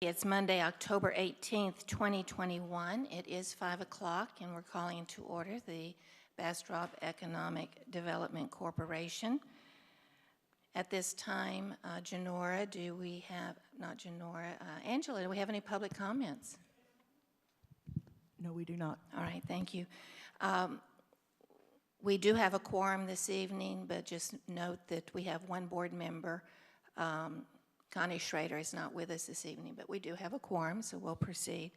It's Monday, October 18th, 2021. It is 5 o'clock, and we're calling into order the Bastrop Economic Development Corporation. At this time, Angela, do we have any public comments? No, we do not. All right, thank you. We do have a quorum this evening, but just note that we have one board member. Connie Schrader is not with us this evening, but we do have a quorum, so we'll proceed.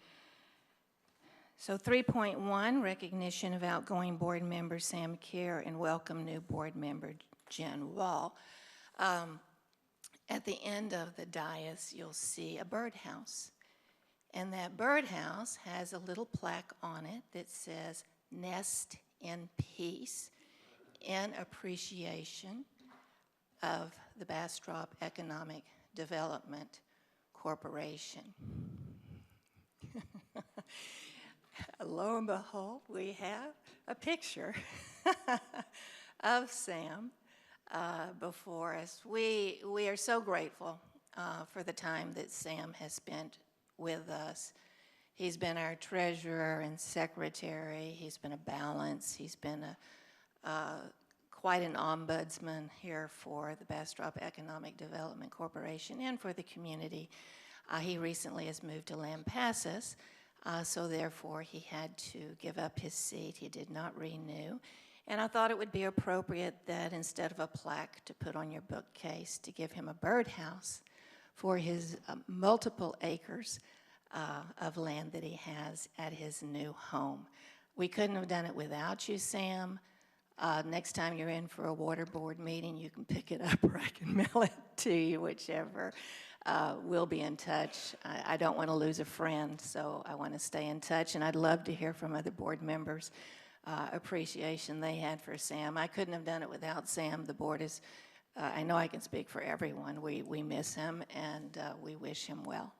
So 3.1, recognition of outgoing board member Sam Kerr and welcome new board member Jen Wall. At the end of the dais, you'll see a birdhouse. And that birdhouse has a little plaque on it that says, "Nest in Peace," in appreciation of the Bastrop Economic Development Corporation. Lo and behold, we have a picture of Sam before us. We are so grateful for the time that Sam has spent with us. He's been our treasurer and secretary. He's been a balance. He's been quite an ombudsman here for the Bastrop Economic Development Corporation and for the community. He recently has moved to Lampasas, so therefore he had to give up his seat. He did not renew. And I thought it would be appropriate that instead of a plaque to put on your bookcase, to give him a birdhouse for his multiple acres of land that he has at his new home. We couldn't have done it without you, Sam. Next time you're in for a water board meeting, you can pick it up or I can mail it to you, whichever. We'll be in touch. I don't want to lose a friend, so I want to stay in touch, and I'd love to hear from other board members appreciation they had for Sam. I couldn't have done it without Sam. The board is, I know I can speak for everyone. We miss him, and we wish him well.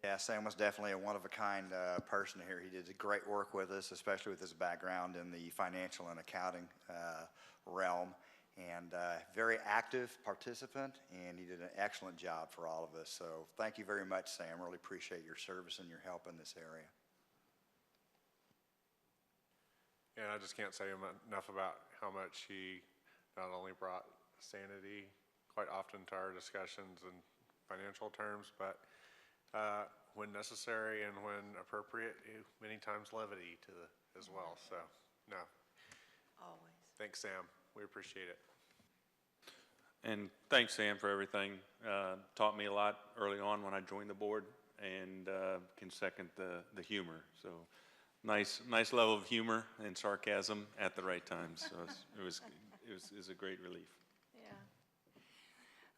Yeah, Sam was definitely a one-of-a-kind person here. He did great work with us, especially with his background in the financial and accounting realm, and very active participant, and he did an excellent job for all of us. So thank you very much, Sam. Really appreciate your service and your help in this area. And I just can't say enough about how much he not only brought sanity quite often to our discussions in financial terms, but when necessary and when appropriate, many times levity as well. So, no. Always. Thanks, Sam. We appreciate it. And thanks, Sam, for everything. Taught me a lot early on when I joined the board, and can second the humor. So, nice level of humor and sarcasm at the right time. So it was a great relief. Yeah.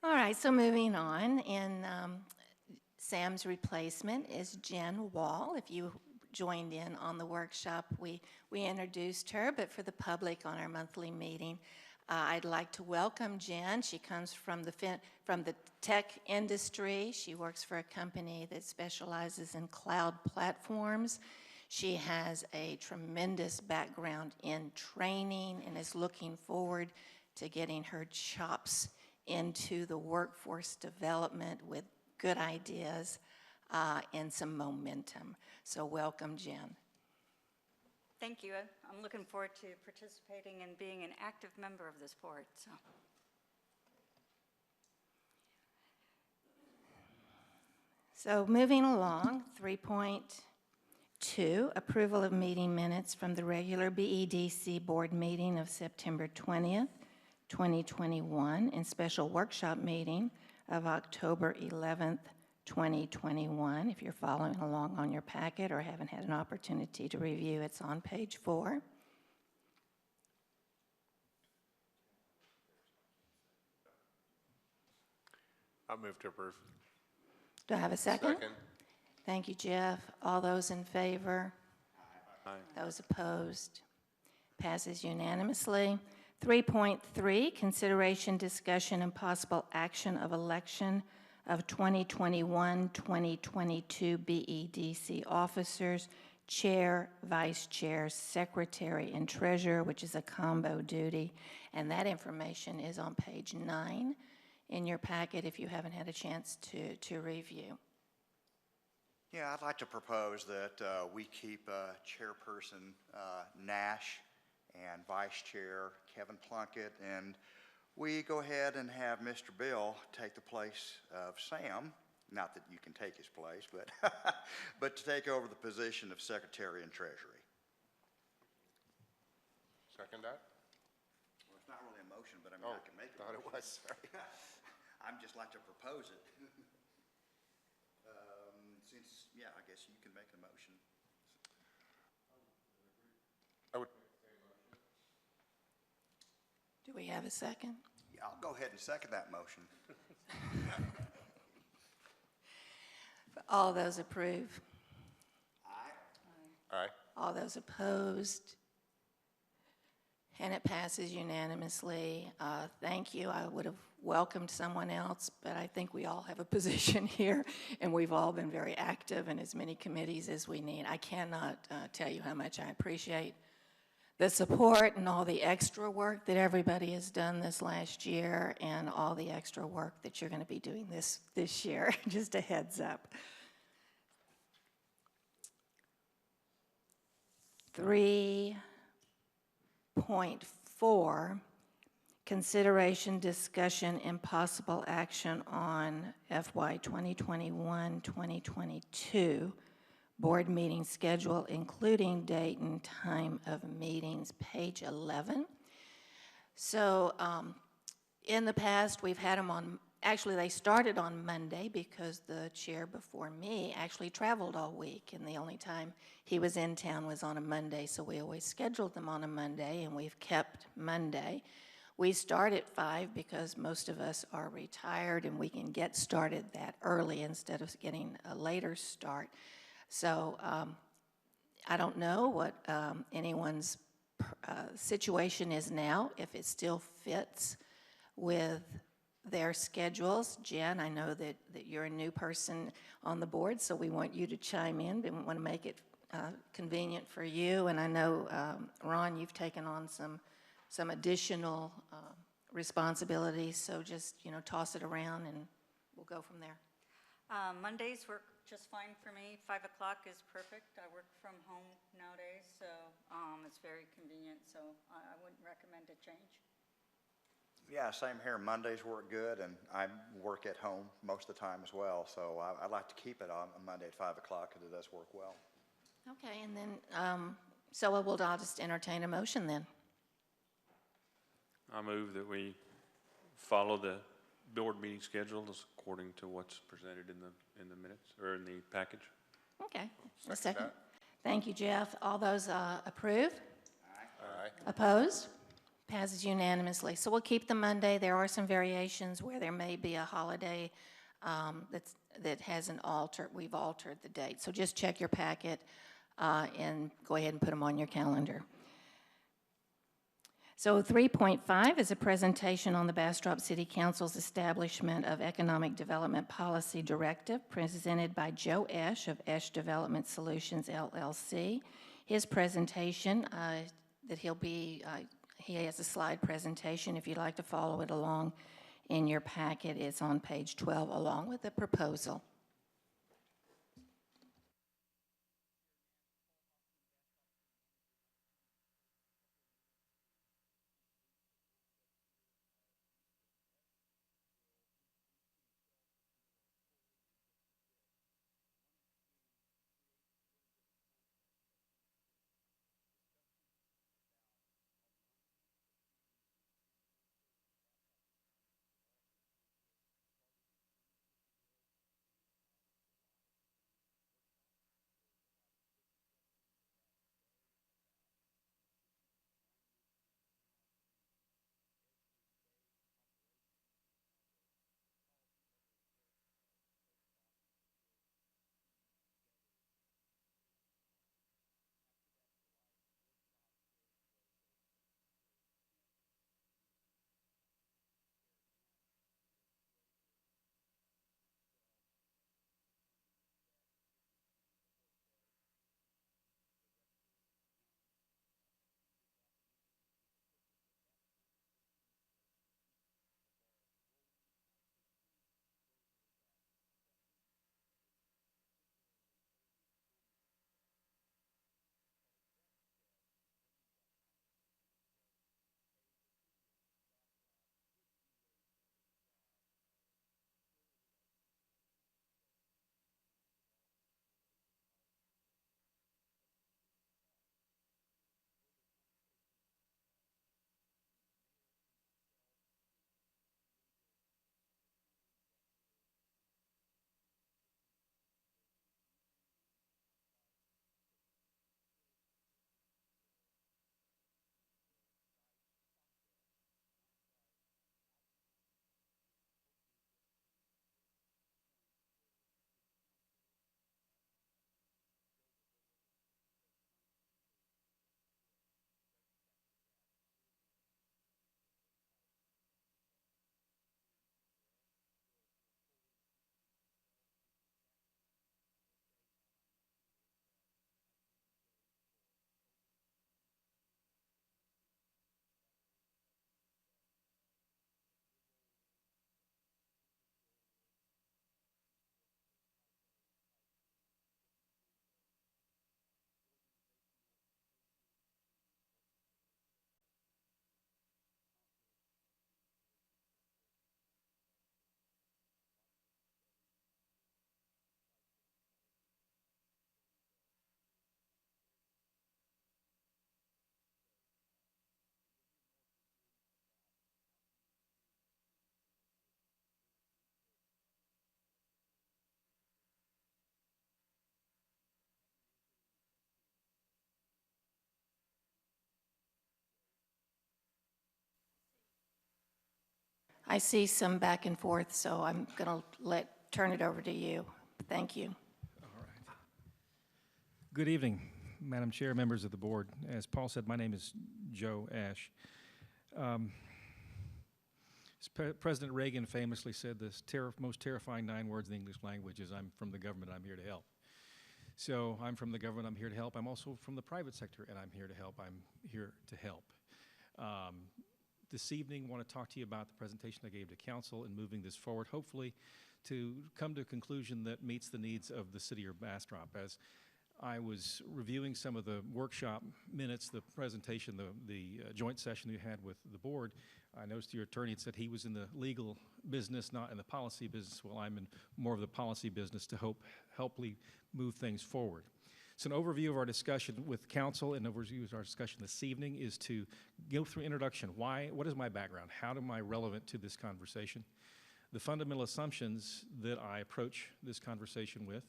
All right. So moving on, and Sam's replacement is Jen Wall. If you joined in on the workshop, we introduced her, but for the public on our monthly meeting, I'd like to welcome Jen. She comes from the tech industry. She works for a company that specializes in cloud platforms. She has a tremendous background in training and is looking forward to getting her chops into the workforce development with good ideas and some momentum. So welcome, Jen. Thank you. I'm looking forward to participating and being an active member of this board. So moving along, 3.2, approval of meeting minutes from the regular BEDC board meeting of September 20th, 2021, and special workshop meeting of October 11th, 2021. If you're following along on your packet or haven't had an opportunity to review, it's on page 4. I'll move to approve. Do I have a second? Second. Thank you, Jeff. All those in favor? Aye. Those opposed? Passes unanimously. 3.3, consideration, discussion, and possible action of election of 2021-2022 BEDC officers, chair, vice chair, secretary, and treasurer, which is a combo duty. And that information is on page 9 in your packet if you haven't had a chance to review. Yeah, I'd like to propose that we keep Chairperson Nash and Vice Chair Kevin Plunkett, and we go ahead and have Mr. Bill take the place of Sam. Not that you can take his place, but but to take over the position of Secretary and Treasury. Second that? Well, it's not really a motion, but I mean, I can make it. Thought it was, sorry. I'd just like to propose it. Since, yeah, I guess you can make a motion. I would, Do we have a second? Yeah, I'll go ahead and second that motion. All those approve? aye. All those opposed? And it passes unanimously. Thank you. I would have welcomed someone else, but I think we all have a position here, and we've all been very active in as many committees as we need. I cannot tell you how much I appreciate the support and all the extra work that everybody has done this last year, and all the extra work that you're going to be doing this year. Just a heads up. 3.4, consideration, discussion, and possible action on FY 2021-2022 board meeting schedule, including date and time of meetings, page 11. So in the past, we've had them on, actually they started on Monday because the chair before me actually traveled all week, and the only time he was in town was on a Monday, so we always scheduled them on a Monday, and we've kept Monday. We start at 5 because most of us are retired, and we can get started that early instead of getting a later start. So I don't know what anyone's situation is now, if it still fits with their schedules. Jen, I know that you're a new person on the board, so we want you to chime in. We want to make it convenient for you. And I know, Ron, you've taken on some additional responsibilities, so just, toss it around and we'll go from there. Mondays work just fine for me. 5 o'clock is perfect. I work from home nowadays, so it's very convenient, so I wouldn't recommend a change. Yeah, same here. Mondays work good, and I work at home most of the time as well, so I'd like to keep it on Monday at 5 o'clock, because it does work well. Okay, and then, so I'll just entertain a motion then. I move that we follow the board meeting schedules according to what's presented in the minutes, or in the package. Okay, a Second second. that. Thank you, Jeff. All those approve? Aye. Opposed? Passes unanimously. So we'll keep the Monday. There are some variations where there may be a holiday that hasn't altered. We've altered the date. So just check your packet and go ahead and put them on your calendar. So 3.5 is a presentation on the Bastrop City Council's establishment of Economic Development Policy Directive, presented by Joe Esch of Esch Development Solutions, LLC. His presentation, he has a slide presentation. If you'd like to follow it along in your packet, it's on page 12, along with the proposal. I see some back and forth, so I'm going to turn it over to you. Thank you. Good evening, Madam Chair, members of the board. As Paul said, my name is Joe Ash. President Reagan famously said this most terrifying 9 words in the English language is, "I'm from the government, I'm here to help." So I'm from the government, I'm here to help. I'm also from the private sector, and I'm here to help. I'm here to help. This evening, I want to talk to you about the presentation I gave to council and moving this forward, hopefully to come to a conclusion that meets the needs of the city of Bastrop. As I was reviewing some of the workshop minutes, the presentation, the joint session you had with the board, I noticed your attorney had said he was in the legal business, not in the policy business. Well, I'm in more of the policy business to helpfully move things forward. So an overview of our discussion with council and overview of our discussion this evening is to go through introduction. What is my background? How am I relevant to this conversation? The fundamental assumptions that I approach this conversation with,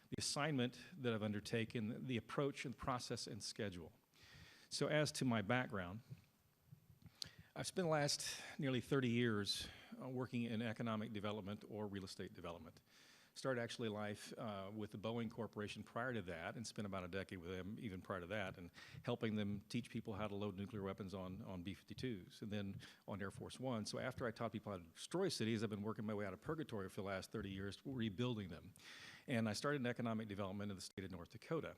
the assignment that I've undertaken, the approach and process and schedule. So as to my background, I've spent the last nearly 30 years working in economic development or real estate development. Started actually life with the Boeing Corporation prior to that, and spent about a decade with them even prior to that, and helping them teach people how to load nuclear weapons on B-52s, and then on Air Force One. So after I taught people how to destroy cities, I've been working my way out of purgatory for the last 30 years, rebuilding them. And I started in economic development in the state of North Dakota,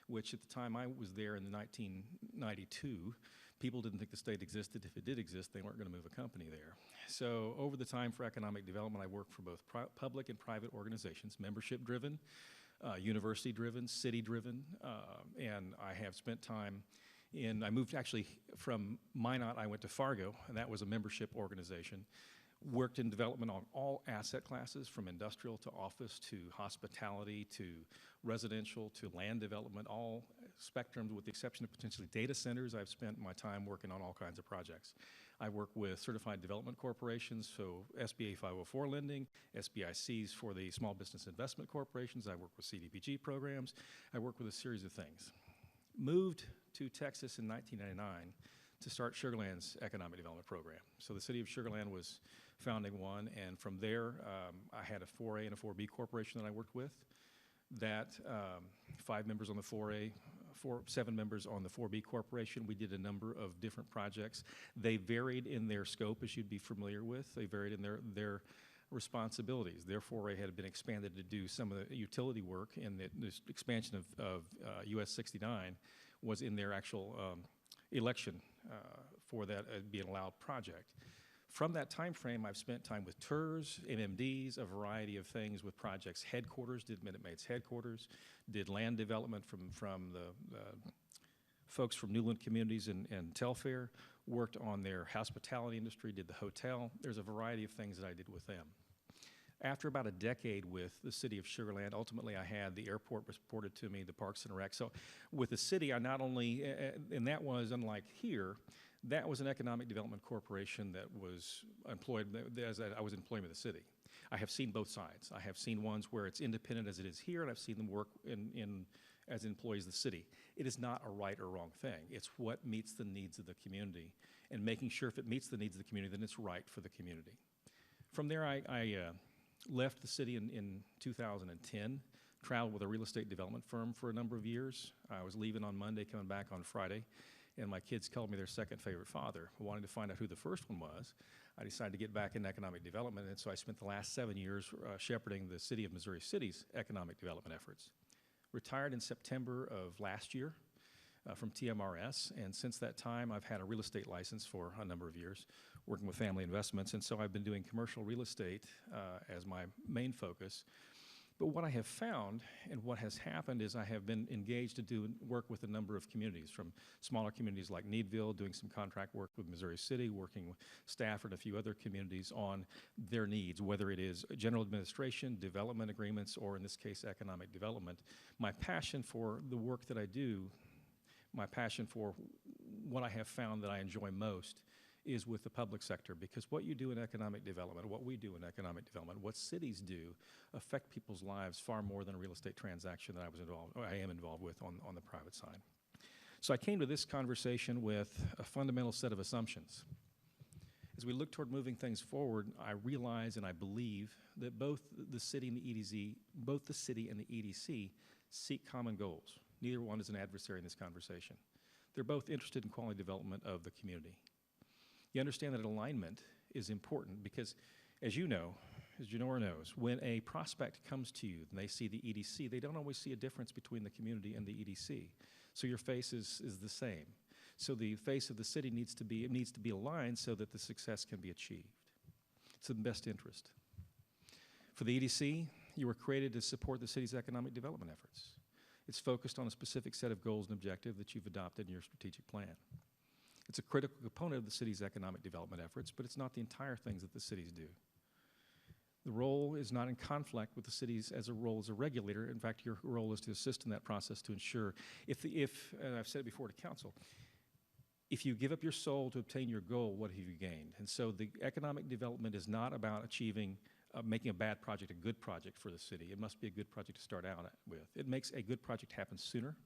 which at the time I was there in 1992, people didn't think the state existed. If it did exist, they weren't going to move a company there. So over the time for economic development, I worked for both public and private organizations, membership-driven, university-driven, city-driven, and I have spent time I moved actually from Minot, I went to Fargo, and that was a membership organization. Worked in development on all asset classes, from industrial to office to hospitality to residential to land development, all spectrums with the exception of potentially data centers. I've spent my time working on all kinds of projects. I work with certified development corporations, so SBA 504 lending, SBICs for the small business investment corporations. I work with CDBG programs. I work with a series of things. Moved to Texas in 1999 to start Sugar Land's economic development program. So the city of Sugar Land was founding one, and from there, I had a 4A and a 4B corporation that I worked with. That 5 members on the 4A, 7 members on the 4B corporation. We did a number of different projects. They varied in their scope, as you'd be familiar with. They varied in their responsibilities. Their 4A had been expanded to do some of the utility work, and this expansion of US 69 was in their actual election for that being an allowed project. From that time frame, I've spent time with TERS, MMDs, a variety of things with projects. Headquarters, did Minute Maid's headquarters, did land development from the folks from Newland Communities and Telfair, worked on their hospitality industry, did the hotel. There's a variety of things that I did with them. After about a decade with the city of Sugar Land, ultimately I had the airport reported to me, the Parks and Rec. So with the city, I not only, and that was unlike here, that was an economic development corporation that was employed, as I was employed with the city. I have seen both sides. I have seen ones where it's independent as it is here, and I've seen them work as employees of the city. It is not a right or wrong thing. It's what meets the needs of the community, and making sure if it meets the needs of the community, then it's right for the community. From there, I left the city in 2010, traveled with a real estate development firm for a number of years. I was leaving on Monday, coming back on Friday, and my kids called me their second favorite father. Wanting to find out who the first one was, I decided to get back in economic development, and so I spent the last 7 years shepherding the city of Missouri City's economic development efforts. Retired in September of last year from TMRS, and since that time, I've had a real estate license for a number of years, working with family investments, and so I've been doing commercial real estate as my main focus. But what I have found and what has happened is I have been engaged to do work with a number of communities, from smaller communities like Needville, doing some contract work with Missouri City, working with Stafford and a few other communities on their needs, whether it is general administration, development agreements, or in this case, economic development. My passion for the work that I do, my passion for what I have found that I enjoy most is with the public sector, because what you do in economic development, what we do in economic development, what cities do affect people's lives far more than a real estate transaction that I am involved with on the private side. So I came to this conversation with a fundamental set of assumptions. As we look toward moving things forward, I realize and I believe that both the city and the EDC seek common goals. Neither one is an adversary in this conversation. They're both interested in quality development of the community. You understand that alignment is important because, as you know, as Janora knows, when a prospect comes to you and they see the EDC, they don't always see a difference between the community and the EDC. So your face is the same. So the face of the city needs to be aligned so that the success can be achieved. It's in the best interest. For the EDC, you were created to support the city's economic development efforts. It's focused on a specific set of goals and objectives that you've adopted in your strategic plan. It's a critical component of the city's economic development efforts, but it's not the entire things that the cities do. The role is not in conflict with the city's as a role as a regulator. In fact, your role is to assist in that process to ensure, and I've said it before to council, if you give up your soul to obtain your goal, what have you gained? And so the economic development is not about making a bad project a good project for the city. It must be a good project to start out with. It makes a good project happen sooner,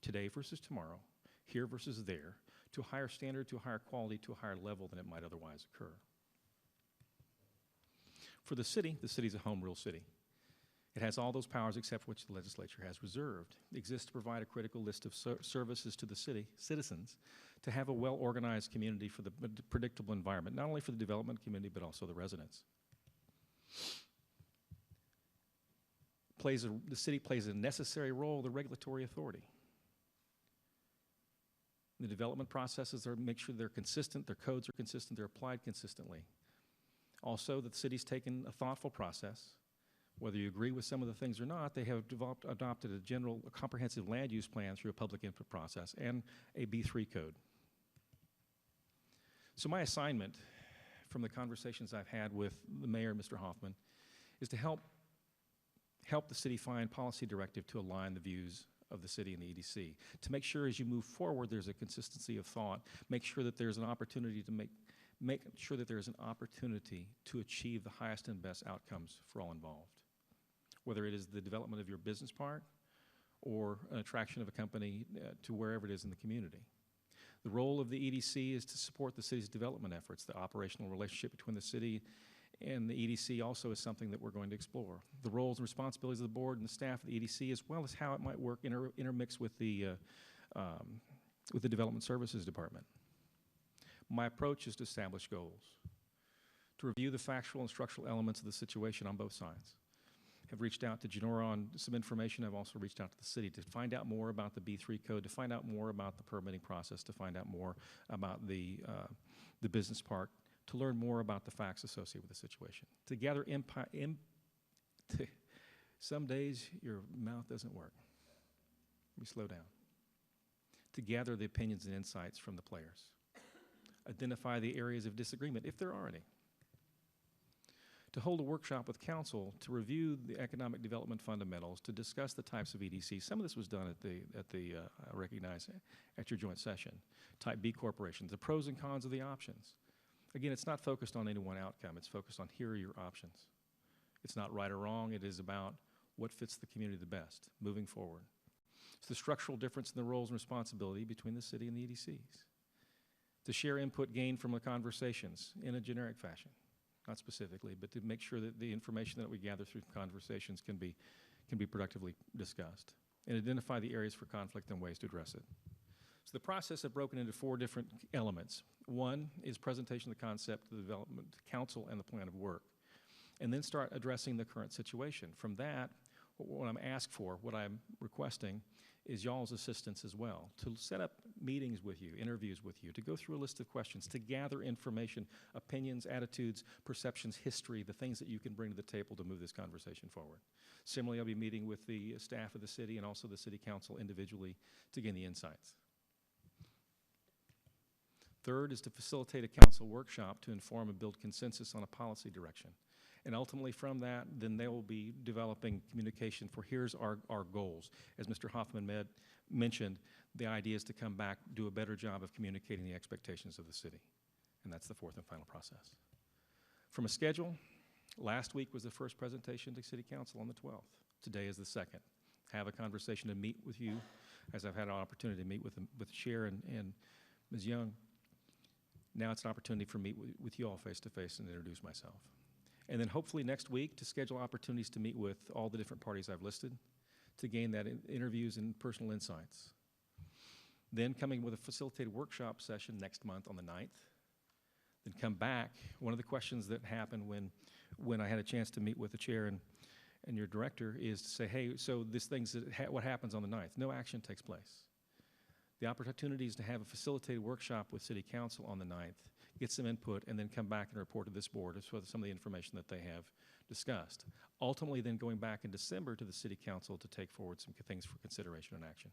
today versus tomorrow, here versus there, to a higher standard, to a higher quality, to a higher level than it might otherwise occur. For the city's a home rule city. It has all those powers except which the legislature has reserved. It exists to provide a critical list of services to the citizens, to have a well-organized community for the predictable environment, not only for the development community, but also the residents. The city plays a necessary role, the regulatory authority. The development processes make sure they're consistent, their codes are consistent, they're applied consistently. Also, the city's taken a thoughtful process. Whether you agree with some of the things or not, they have adopted a comprehensive land use plan through a public input process and a B3 code. So my assignment from the conversations I've had with the mayor, Mr. Hoffman, is to help the city find policy directive to align the views of the city and the EDC, to make sure as you move forward there's a consistency of thought, make sure that there's an opportunity to make sure that there's an opportunity to achieve the highest and best outcomes for all involved, whether it is the development of your business park or an attraction of a company to wherever it is in the community. The role of the EDC is to support the city's development efforts. The operational relationship between the city and the EDC also is something that we're going to explore. The roles and responsibilities of the board and the staff of the EDC, as well as how it might work intermix with the Development Services Department. My approach is to establish goals, to review the factual and structural elements of the situation on both sides. Have reached out to Janora on some information. I've also reached out to the city to find out more about the B3 code, to find out more about the permitting process, to find out more about the business park, to learn more about the facts associated with the situation. To gather some days your mouth doesn't work. Let me slow down. To gather the opinions and insights from the players. Identify the areas of disagreement, if there are any. To hold a workshop with council to review the economic development fundamentals, to discuss the types of EDC. Some of this was done I recognize, at your joint session. Type B corporations, the pros and cons of the options. Again, it's not focused on any one outcome. It's focused on here are your options. It's not right or wrong. It is about what fits the community the best, moving forward. It's the structural difference in the roles and responsibility between the city and the EDCs. To share input gained from the conversations in a generic fashion, not specifically, but to make sure that the information that we gather through conversations can be productively discussed, and identify the areas for conflict and ways to address it. So the process is broken into 4 different elements. One is presentation of the concept to the development council and the plan of work, and then start addressing the current situation. From that, what I'm asked for, what I'm requesting, is y'all's assistance as well, to set up meetings with you, interviews with you, to go through a list of questions, to gather information, opinions, attitudes, perceptions, history, the things that you can bring to the table to move this conversation forward. Similarly, I'll be meeting with the staff of the city and also the city council individually to gain the insights. Third is to facilitate a council workshop to inform and build consensus on a policy direction. And ultimately from that, then they will be developing communication for here's our goals. As Mr. Hoffman mentioned, the idea is to come back, do a better job of communicating the expectations of the city. And that's the 4th and final process. From a schedule, last week was the first presentation to City Council on the 12th. Today is the 2nd. Have a conversation to meet with you, as I've had an opportunity to meet with the chair and Ms. Young. Now it's an opportunity for me with you all face-to-face and introduce myself. And then hopefully next week to schedule opportunities to meet with all the different parties I've listed to gain that interviews and personal insights. Then coming with a facilitated workshop session next month on the 9th. Then come back. One of the questions that happened when I had a chance to meet with the chair and your director is to say, hey, so this thing's what happens on the 9th? No action takes place. The opportunity is to have a facilitated workshop with City Council on the 9th, get some input, and then come back and report to this board as well as some of the information that they have discussed. Ultimately, then going back in December to the City Council to take forward some things for consideration and action.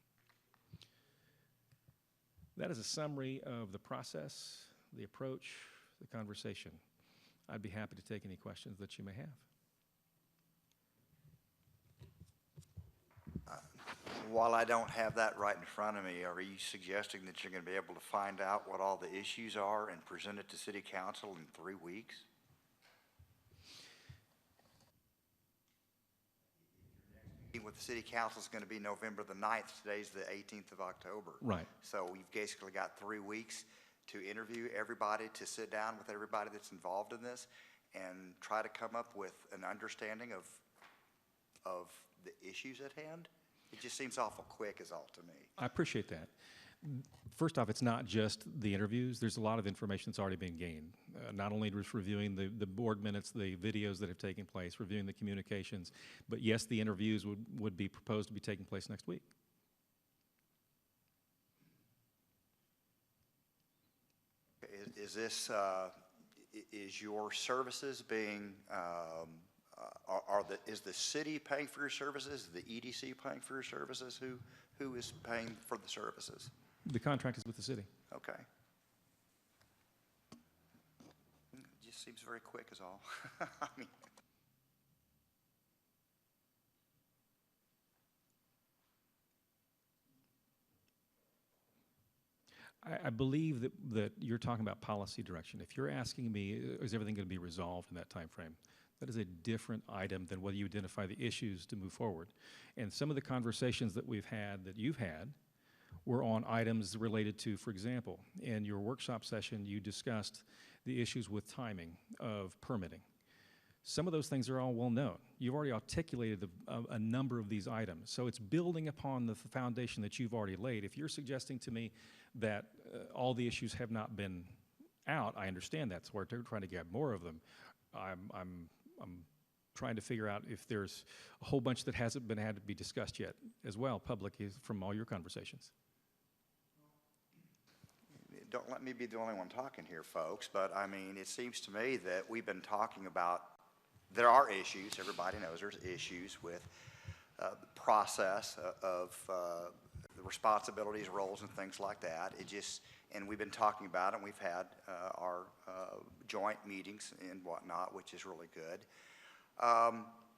That is a summary of the process, the approach, the conversation. I'd be happy to take any questions that you may have. While I don't have that right in front of me, are you suggesting that you're going to be able to find out what all the issues are and present it to City Council in 3 weeks? Meeting with the City Council is going to be November the 9th. Today's the 18th of October. Right. So we've basically got 3 weeks to interview everybody, to sit down with everybody that's involved in this and try to come up with an understanding of the issues at hand. It just seems awful quick is all to me. I appreciate that. First off, it's not just the interviews. There's a lot of information that's already been gained. Not only just reviewing the board minutes, the videos that have taken place, reviewing the communications, but yes, the interviews would be proposed to be taking place next week. Is this, is your services being, is the city paying for your services? Is the EDC paying for your services? Who is paying for the services? The contract is with the city. Okay. It just seems very quick is all. I mean, I believe that you're talking about policy direction. If you're asking me, is everything going to be resolved in that time frame? That is a different item than whether you identify the issues to move forward. And some of the conversations that we've had, that you've had, were on items related to, for example, in your workshop session, you discussed the issues with timing of permitting. Some of those things are all well known. You've already articulated a number of these items. So it's building upon the foundation that you've already laid. If you're suggesting to me that all the issues have not been out, I understand that's where they're trying to get more of them. I'm trying to figure out if there's a whole bunch that hasn't had to be discussed yet as well, publicly, from all your conversations. don't let me be the only one talking here, folks, but I mean, it seems to me that we've been talking about, there are issues, everybody knows there's issues with the process of the responsibilities, roles, and things like that. It just, and we've been talking about it, and we've had our joint meetings and whatnot, which is really good.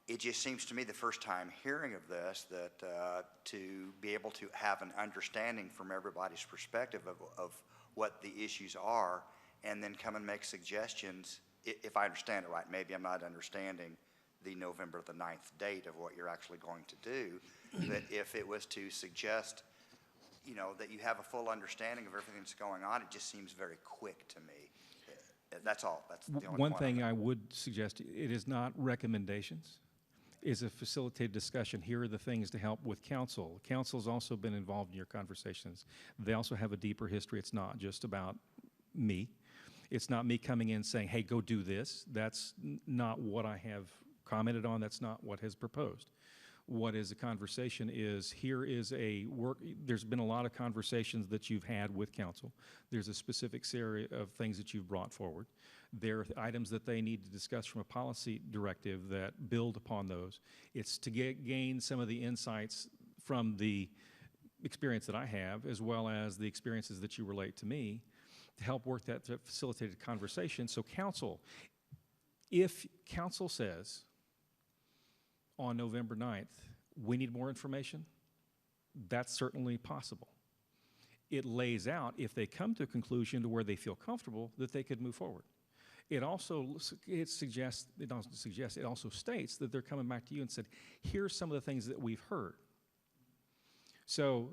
It just seems to me the first time hearing of this that to be able to have an understanding from everybody's perspective of what the issues are, and then come and make suggestions, if I understand it right, maybe I'm not understanding the November the 9th date of what you're actually going to do, that if it was to suggest, you know, that you have a full understanding of everything that's going on, it just seems very quick to me. That's all. That's the only One point thing I would suggest, it is not recommendations. Is a facilitated discussion. Here are the things to help with council. Council's also been involved in your conversations. They also have a deeper history. It's not just about me. It's not me coming in saying, hey, go do this. That's not what I have commented on. That's not what has proposed. What is a conversation is, here is a work, there's been a lot of conversations that you've had with council. There's a specific series of things that you've brought forward. There are items that they need to discuss from a policy directive that build upon those. It's to gain some of the insights from the experience that I have, as well as the experiences that you relate to me, to help work that facilitated conversation. So council, if council says, on November 9th, we need more information, that's certainly possible. It lays out, if they come to a conclusion to where they feel comfortable, that they could move forward. It also states that they're coming back to you and said, here's some of the things that we've heard. So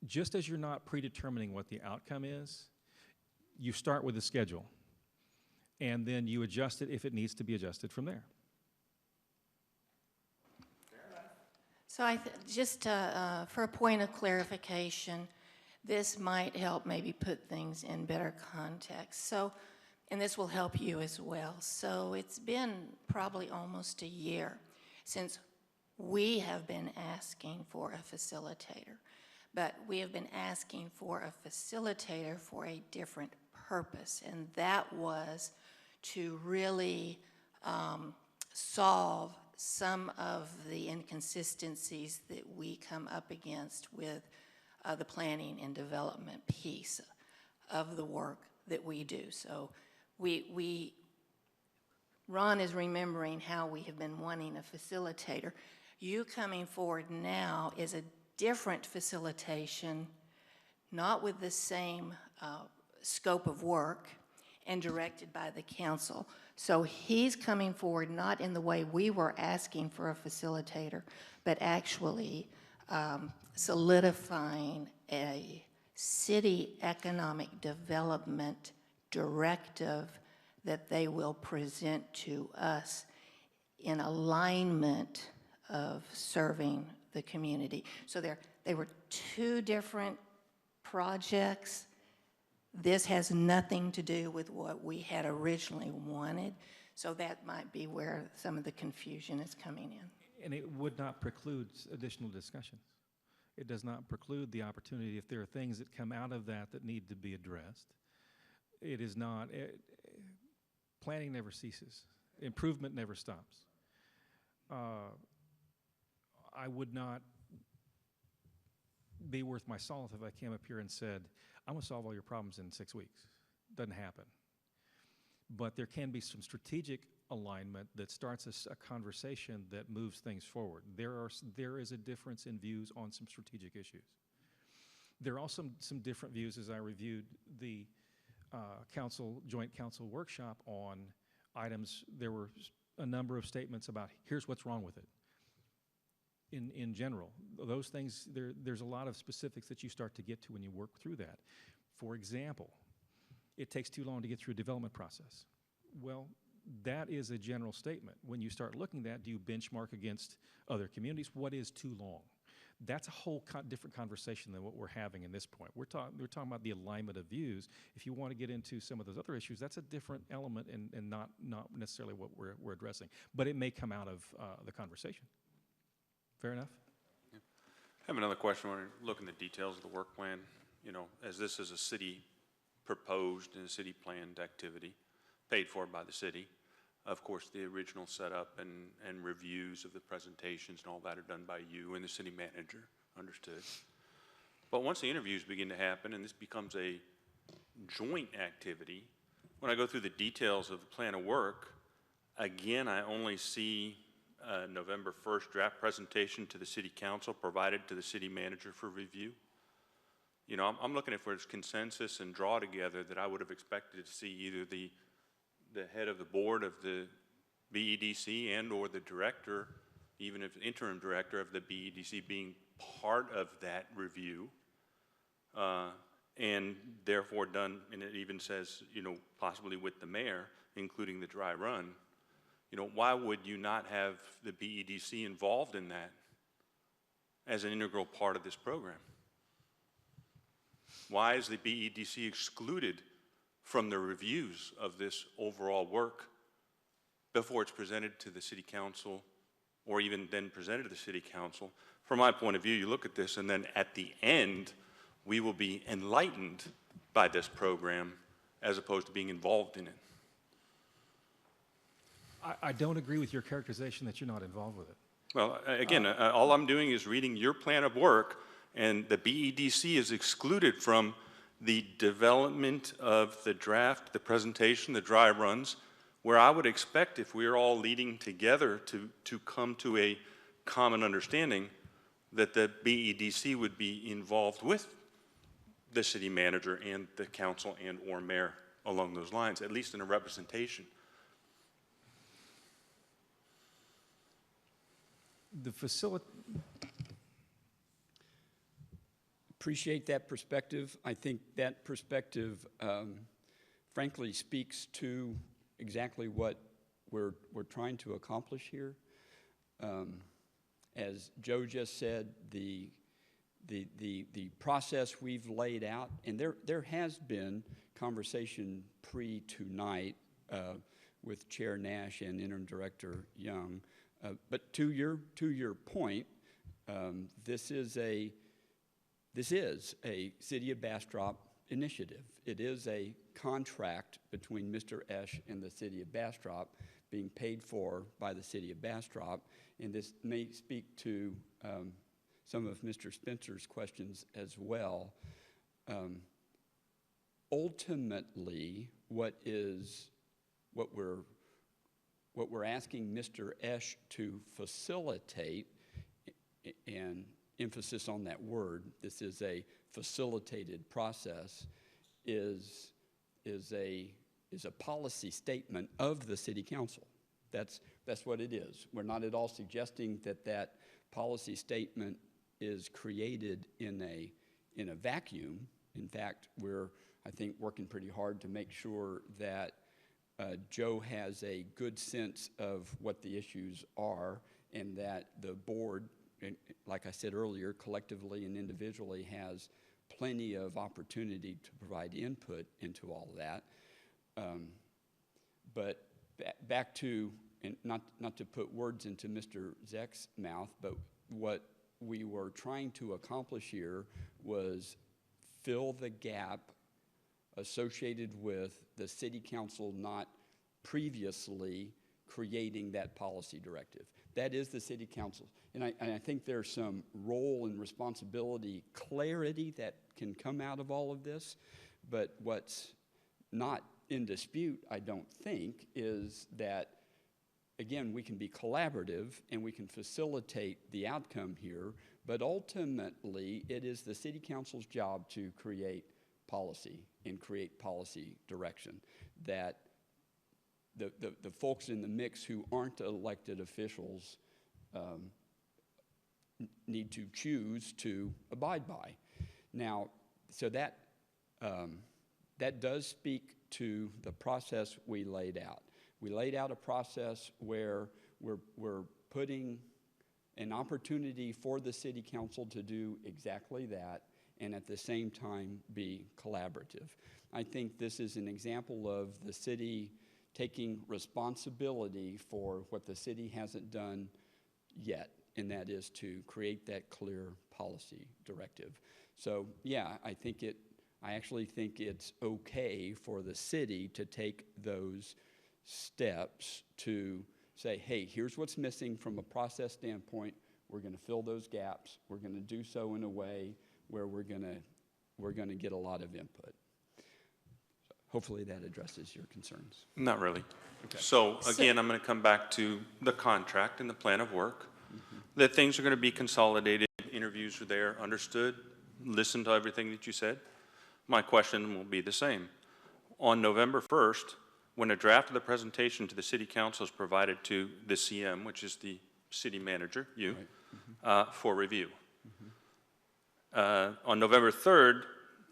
just as you're not predetermining what the outcome is, you start with a schedule, and then you adjust it if it needs to be adjusted from there. So just for a point of clarification, this might help maybe put things in better context. So, and this will help you as well. So it's been probably almost a year since we have been asking for a facilitator, but we have been asking for a facilitator for a different purpose, and that was to really solve some of the inconsistencies that we come up against with the planning and development piece of the work that we do. So Ron is remembering how we have been wanting a facilitator. You coming forward now is a different facilitation, not with the same scope of work and directed by the council. So he's coming forward not in the way we were asking for a facilitator, but actually solidifying a city economic development directive that they will present to us in alignment of serving the community. So they were two different projects. This has nothing to do with what we had originally wanted, so that might be where some of the confusion is coming in. And it would not preclude additional discussions. It does not preclude the opportunity if there are things that come out of that that need to be addressed. It is not, planning never ceases. Improvement never stops. I would not be worth my salt if I came up here and said, I'm going to solve all your problems in 6 weeks. Doesn't happen. But there can be some strategic alignment that starts a conversation that moves things forward. There is a difference in views on some strategic issues. There are also some different views as I reviewed the joint council workshop on items. There were a number of statements about here's what's wrong with it. In general, those things, there's a lot of specifics that you start to get to when you work through that. For example, it takes too long to get through a development process. Well, that is a general statement. When you start looking at that, do you benchmark against other communities? What is too long? That's a whole different conversation than what we're having in this point. We're talking about the alignment of views. If you want to get into some of those other issues, that's a different element and not necessarily what we're addressing. But it may come out of the conversation. Fair enough? I have another question. When we look in the details of the work plan, you know, as this is a city proposed and a city planned activity, paid for by the city, of course, the original setup and reviews of the presentations and all that are done by you and the city manager, understood. But once the interviews begin to happen and this becomes a joint activity, when I go through the details of the plan of work, again, I only see November 1st draft presentation to the city council provided to the city manager for review. You know, I'm looking at for its consensus and draw together that I would have expected to see either the head of the board of the BEDC and or the director, even if interim director of the BEDC being part of that review, and therefore done, and it even says, you know, possibly with the mayor, including the dry run. You know, why would you not have the BEDC involved in that as an integral part of this program? Why is the BEDC excluded from the reviews of this overall work before it's presented to the city council or even then presented to the city council? From my point of view, you look at this and then at the end, we will be enlightened by this program as opposed to being involved in it. I don't agree with your characterization that you're not involved with it. Well, again, all I'm doing is reading your plan of work, and the BEDC is excluded from the development of the draft, the presentation, the dry runs, where I would expect if we're all leading together to come to a common understanding that the BEDC would be involved with the city manager and the council and or mayor along those lines, at least in a representation. appreciate that perspective. I think that perspective, frankly, speaks to exactly what we're trying to accomplish here. As Joe just said, the process we've laid out, and there has been conversation pre-tonight with Chair Nash and Interim Director Young. But to your point, this is a City of Bastrop initiative. It is a contract between Mr. Esch and the City of Bastrop being paid for by the City of Bastrop, and this may speak to some of Mr. Spencer's questions as well. Ultimately, what we're asking Mr. Esch to facilitate, and emphasis on that word, this is a facilitated process, is a policy statement of the City Council. That's what it is. We're not at all suggesting that policy statement is created in a vacuum. In fact, we're, I think, working pretty hard to make sure that Joe has a good sense of what the issues are, and that the board, like I said earlier, collectively and individually has plenty of opportunity to provide input into all of that. But back to, and not to put words into Mr. Zeck's mouth, but what we were trying to accomplish here was fill the gap associated with the City Council not previously creating that policy directive. That is the City Council. And I think there's some role and responsibility clarity that can come out of all of this. But what's not in dispute, I don't think, is that, again, we can be collaborative and we can facilitate the outcome here, but ultimately it is the City Council's job to create policy and create policy direction that the folks in the mix who aren't elected officials need to choose to abide by. Now, so that does speak to the process we laid out. We laid out a process where we're putting an opportunity for the City Council to do exactly that, and at the same time be collaborative. I think this is an example of the city taking responsibility for what the city hasn't done yet, and that is to create that clear policy directive. So yeah, I actually think it's okay for the city to take those steps to say, hey, here's what's missing from a process standpoint. We're going to fill those gaps. We're going to do so in a way where we're going to get a lot of input. So hopefully that addresses your concerns. Not really. Okay. So again, I'm going to come back to the contract and the plan of work, that things are going to be consolidated, interviews are there, understood, listen to everything that you said. My question will be the same. On November 1st, when a draft of the presentation to the City Council is provided to the CM, which is the city manager, you, right. For review. On November 3rd,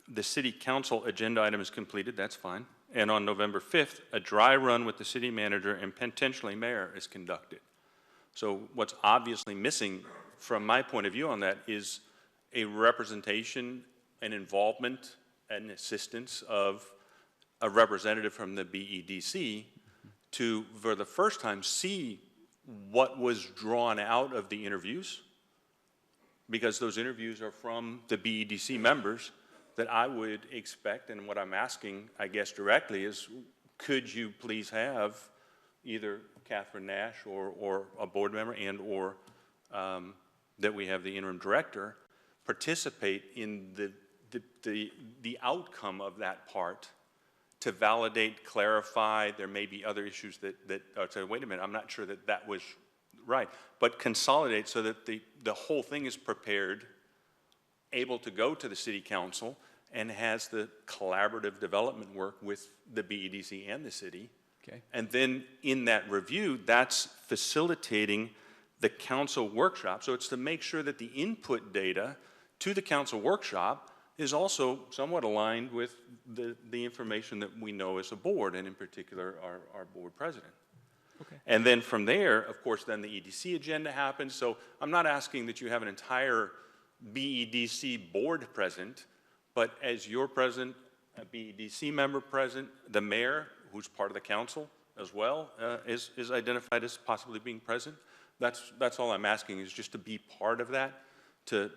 the City Council agenda item is completed, that's fine. And on November 5th, a dry run with the city manager and potentially mayor is conducted. So what's obviously missing from my point of view on that is a representation and involvement and assistance of a representative from the BEDC to, for the first time, see what was drawn out of the interviews, because those interviews are from the BEDC members, that I would expect, and what I'm asking, I guess, directly is, could you please have either Catherine Nash or a board member and or that we have the interim director participate in the outcome of that part to validate, clarify. There may be other issues that say, wait a minute, I'm not sure that was right, but consolidate so that the whole thing is prepared, able to go to the City Council, and has the collaborative development work with the BEDC and the city. Okay. And then in that review, that's facilitating the council workshop. So it's to make sure that the input data to the council workshop is also somewhat aligned with the information that we know as a board, and in particular, our board president. Okay. And then from there, of course, then the EDC agenda happens. So I'm not asking that you have an entire BEDC board present, but as your president, a BEDC member present, the mayor, who's part of the council as well, is identified as possibly being present. That's all I'm asking, is just to be part of that, to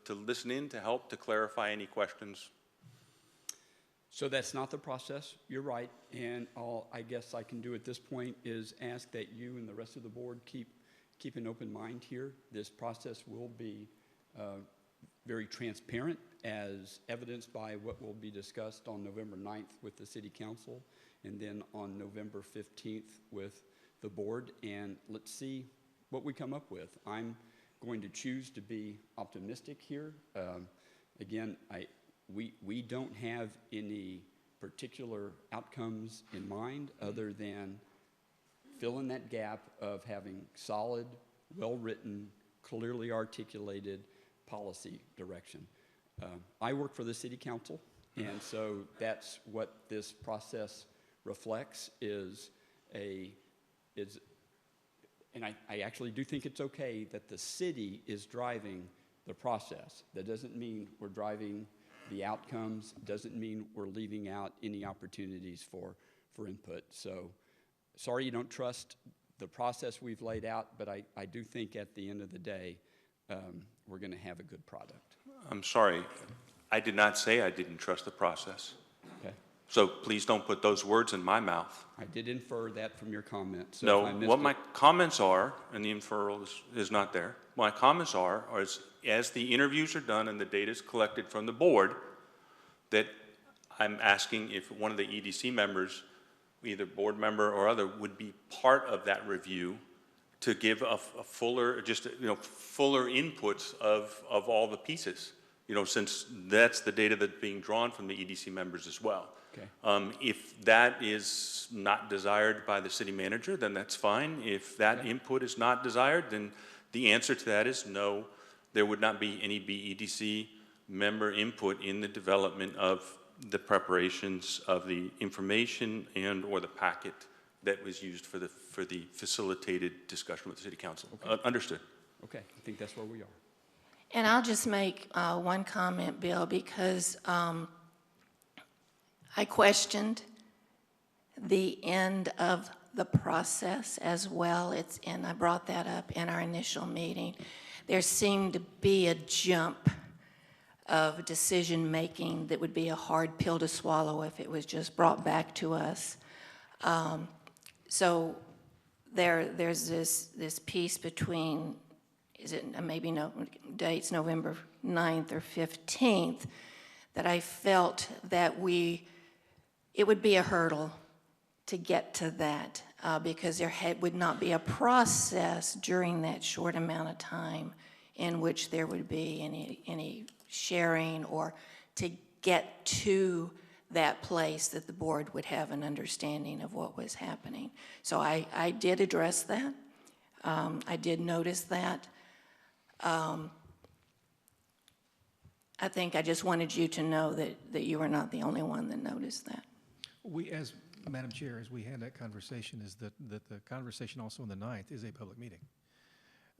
listen in, to help, to clarify any questions. So that's not the process, you're right, and all I guess I can do at this point is ask that you and the rest of the board keep an open mind here. This process will be very transparent, as evidenced by what will be discussed on November 9th with the City Council, and then on November 15th with the board, and let's see what we come up with. I'm going to choose to be optimistic here. Again, we don't have any particular outcomes in mind other than filling that gap of having solid, well-written, clearly articulated policy direction. I work for the City Council, and so that's what this process reflects, and I actually do think it's okay that the city is driving the process. That doesn't mean we're driving the outcomes, doesn't mean we're leaving out any opportunities for input. So sorry you don't trust the process we've laid out, but I do think at the end of the day, we're going to have a good product. I'm sorry, I did not say I didn't trust the process. Okay. So please don't put those words in my mouth. I did infer that from your comment. So No, if I missed what it- my comments are, and the inferral is not there, my comments are as the interviews are done and the data is collected from the board, that I'm asking if one of the EDC members, either board member or other, would be part of that review to give a fuller, fuller inputs of all the pieces, since that's the data that's being drawn from the EDC members as well. Okay. If that is not desired by the city manager, then that's fine. If that input is not desired, then the answer to that is no, there would not be any BEDC member input in the development of the preparations of the information and or the packet that was used for the facilitated discussion with the city council. Okay. Understood. Okay, I think that's where we are. And I'll just make one comment, Bill, because I questioned the end of the process as well. And I brought that up in our initial meeting. There seemed to be a jump of decision-making that would be a hard pill to swallow if it was just brought back to us. So there's this piece between, dates November 9th or 15th, that I felt that it would be a hurdle to get to that because there would not be a process during that short amount of time in which there would be any sharing or to get to that place that the board would have an understanding of what was happening. So I did address that. I did notice that. I think I just wanted you to know that you were not the only one that noticed that. Madam Chair, as we had that conversation, is that the conversation also on the 9th is a public meeting.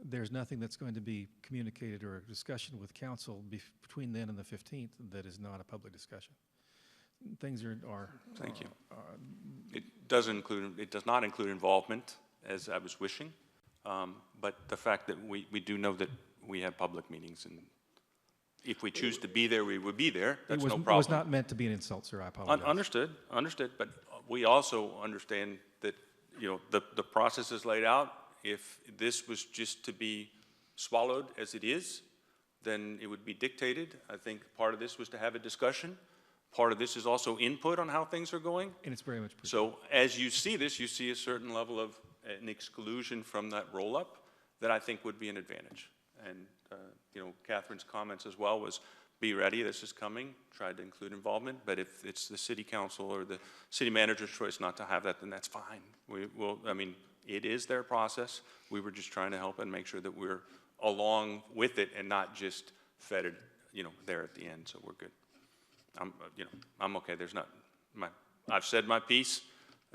There's nothing that's going to be communicated or a discussion with council between then and the 15th that is not a public discussion. Things are Thank you. It does not include involvement, as I was wishing, but the fact that we do know that we have public meetings, and if we choose to be there, we would be there. That's no problem. It was not meant to be an insult, sir. I apologize. Understood, but we also understand that, the process is laid out. If this was just to be swallowed as it is, then it would be dictated. I think part of this was to have a discussion. Part of this is also input on how things are going. And it's very much appreciated. So as you see this, you see a certain level of an exclusion from that roll-up that I think would be an advantage. And, Catherine's comments as well was, be ready, this is coming, tried to include involvement, but if it's the city council or the city manager's choice not to have that, then that's fine. It is their process. We were just trying to help and make sure that we're along with it and not just fettered there at the end, so we're good. I'm okay. I've said my piece.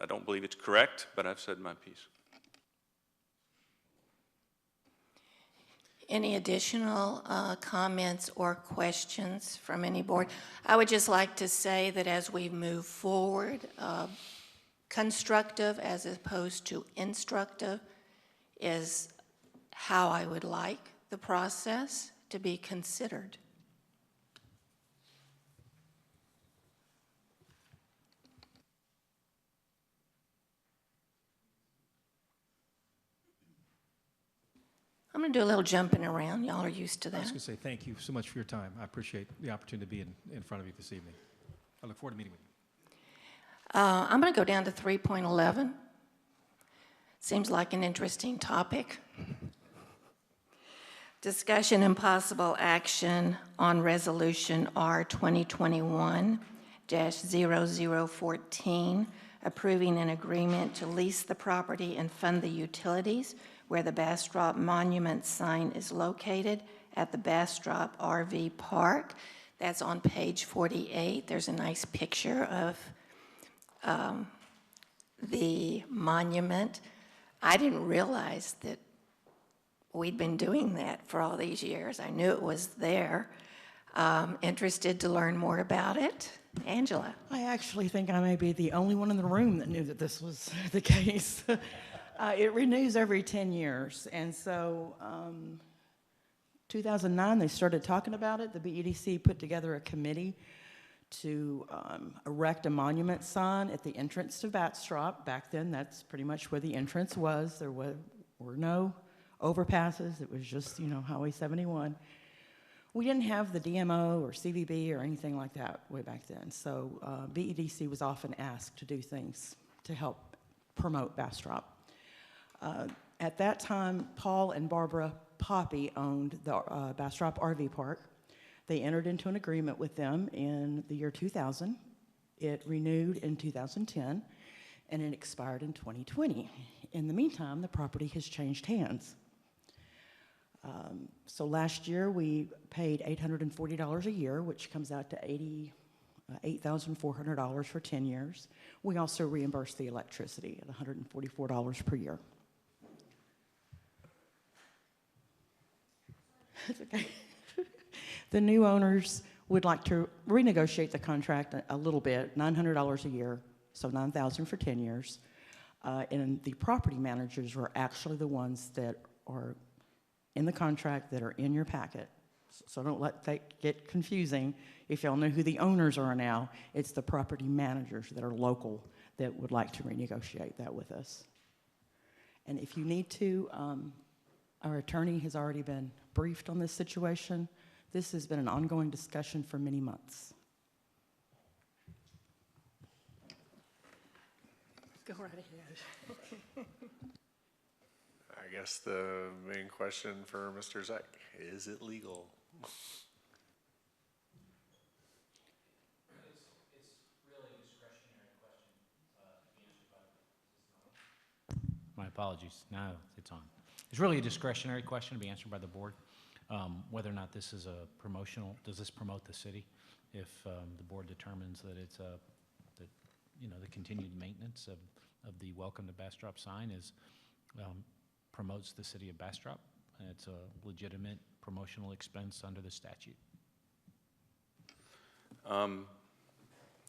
I don't believe it's correct, but I've said my piece. Any additional comments or questions from any board? I would just like to say that as we move forward, constructive as opposed to instructive is how I would like the process to be considered. I'm going to do a little jumping around. Y'all are used to I was that. going to say thank you so much for your time. I appreciate the opportunity to be in front of you this evening. I look forward to meeting with you. I'm going to go down to 3.11. Seems like an interesting topic. Discussion and possible action on Resolution R 2021-0014, approving an agreement to lease the property and fund the utilities where the Bastrop Monument sign is located at the Bastrop Rv Park. That's on page 48. There's a nice picture of the monument. I didn't realize that we'd been doing that for all these years. I knew it was there. Interested to learn more about it? Angela? I actually think I may be the only one in the room that knew that this was the case. It renews every 10 years, and so 2009 they started talking about it. The BEDC put together a committee to erect a monument sign at the entrance to Bastrop. Back then, that's pretty much where the entrance was. There were no overpasses. It was just, Highway 71. We didn't have the DMO or CVB or anything like that way back then. So BEDC was often asked to do things to help promote Bastrop. At that time, Paul and Barbara Poppy owned the Bastrop RV Park. They entered into an agreement with them in the year 2000. It renewed in 2010, and it expired in 2020. In the meantime, the property has changed hands. So last year, we paid $840 a year, which comes out to $8,400 for 10 years. We also reimburse the electricity at $144 per year. That's okay. The new owners would like to renegotiate the contract a little bit, $900 a year, so $9,000 for 10 years. And the property managers are actually the ones that are in the contract that are in your packet. So don't let that get confusing. If y'all know who the owners are now, it's the property managers that are local that would like to renegotiate that with us. And if you need to, our attorney has already been briefed on this situation. This has been an ongoing discussion for many months. Go right ahead. I guess the main question for Mr. Zeck, is it legal? It's really a discretionary question to be answered by the, my apologies, no, it's on. It's really a discretionary question to be answered by the board. Whether or not this is a promotional, does this promote the city? If the board determines that it's the continued maintenance of the Welcome to Bastrop sign is promotes the city of Bastrop, and it's a legitimate promotional expense under the statute. I'm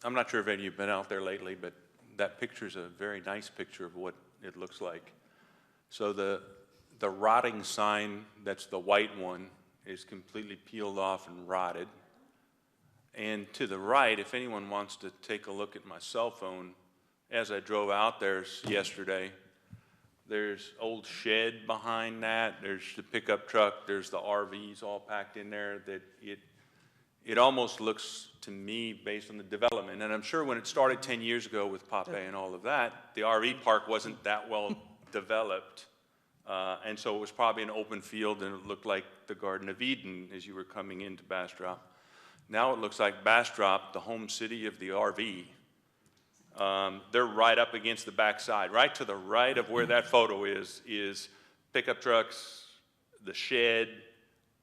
not sure if any of you have been out there lately, but that picture is a very nice picture of what it looks like. So the rotting sign, that's the white one, is completely peeled off and rotted. And to the right, if anyone wants to take a look at my cell phone, as I drove out there yesterday, there's old shed behind that, there's the pickup truck, there's the RVs all packed in there, that it almost looks to me, based on the development, and I'm sure when it started 10 years ago with Pape and all of that, the RV park wasn't that well developed. And so it was probably an open field, and it looked like the Garden of Eden as you were coming into Bastrop. Now it looks like Bastrop, the home city of the RV. They're right up against the backside. Right to the right of where that photo is pickup trucks, the shed,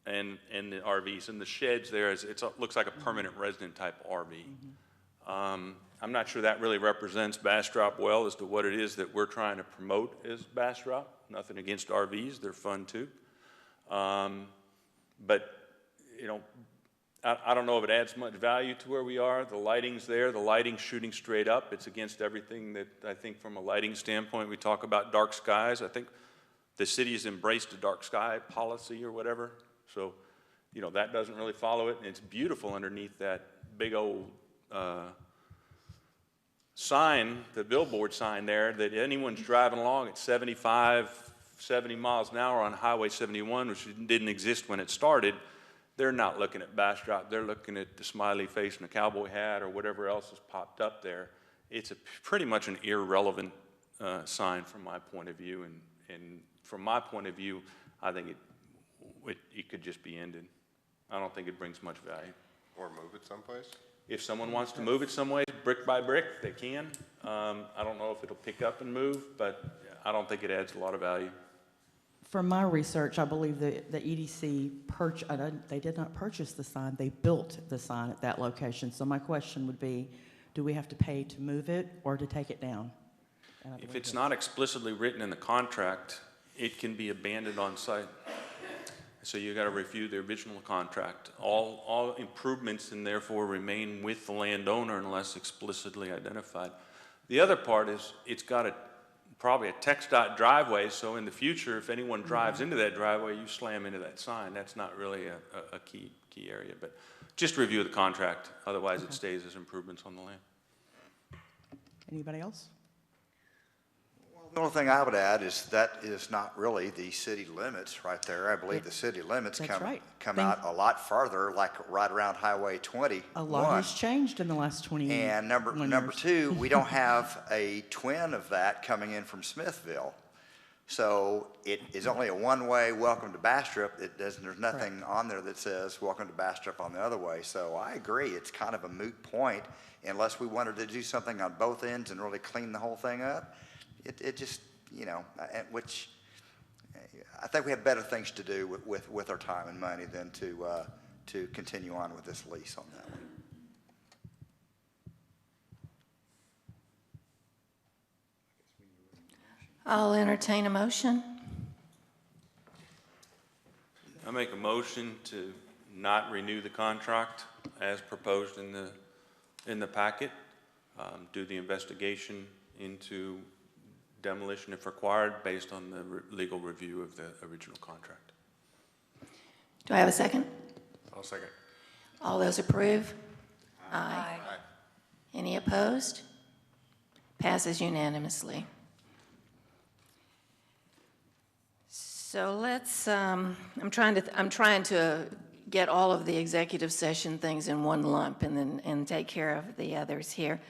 and the RVs. And the sheds there, it looks like a permanent resident type RV. I'm not sure that really represents Bastrop well as to what it is that we're trying to promote as Bastrop. Nothing against RVs, they're fun too. But, you know, I don't know if it adds much value to where we are. The lighting's there, the lighting's shooting straight up. It's against everything that I think from a lighting standpoint, we talk about dark skies. I think the city has embraced a dark sky policy or whatever. So, you know, that doesn't really follow it. And it's beautiful underneath that big old sign, the billboard sign there, that anyone's driving along at 75, 70 miles an hour on Highway 71, which didn't exist when it started, they're not looking at Bastrop. They're looking at the smiley face and the cowboy hat or whatever else has popped up there. It's pretty much an irrelevant sign from my point of view. And from my point of view, I think it could just be ended. I don't think it brings much value. Or move it someplace? If someone wants to move it some way, brick by brick, they can. I don't know if it'll pick up and move, but I don't think it adds a lot of value. From my research, I believe the EDC they did not purchase the sign, they built the sign at that location. So my question would be, do we have to pay to move it or to take it down? If it's not explicitly written in the contract, it can be abandoned on site. So you got to review the original contract. All improvements and therefore remain with the landowner unless explicitly identified. The other part is it's got probably a TxDOT driveway, so in the future, if anyone drives into that driveway, you slam into that sign. That's not really a key area, but just review the contract. Otherwise, it stays as improvements on the land. Anybody else? The only thing I would add is that is not really the city limits right there. I believe the city limits come out a lot farther, like right around Highway 21. A lot has changed in the last 20 years. And number two, we don't have a twin of that coming in from Smithville. So it is only a one-way welcome to Bastrop. There's nothing on there that says welcome to Bastrop on the other way. So I agree, it's kind of a moot point unless we wanted to do something on both ends and really clean the whole thing up. It just, you know, which I think we have better things to do with our time and money than to continue on with this lease on that one. I'll entertain a motion. I make a motion to not renew the contract as proposed in the packet. Do the investigation into demolition if required based on the legal review of the original contract. Do I have a second? I'll second. All those approve? Aye. Any opposed? Passes unanimously. So let's, I'm trying to get all of the executive session things in one lump and take care of the others here.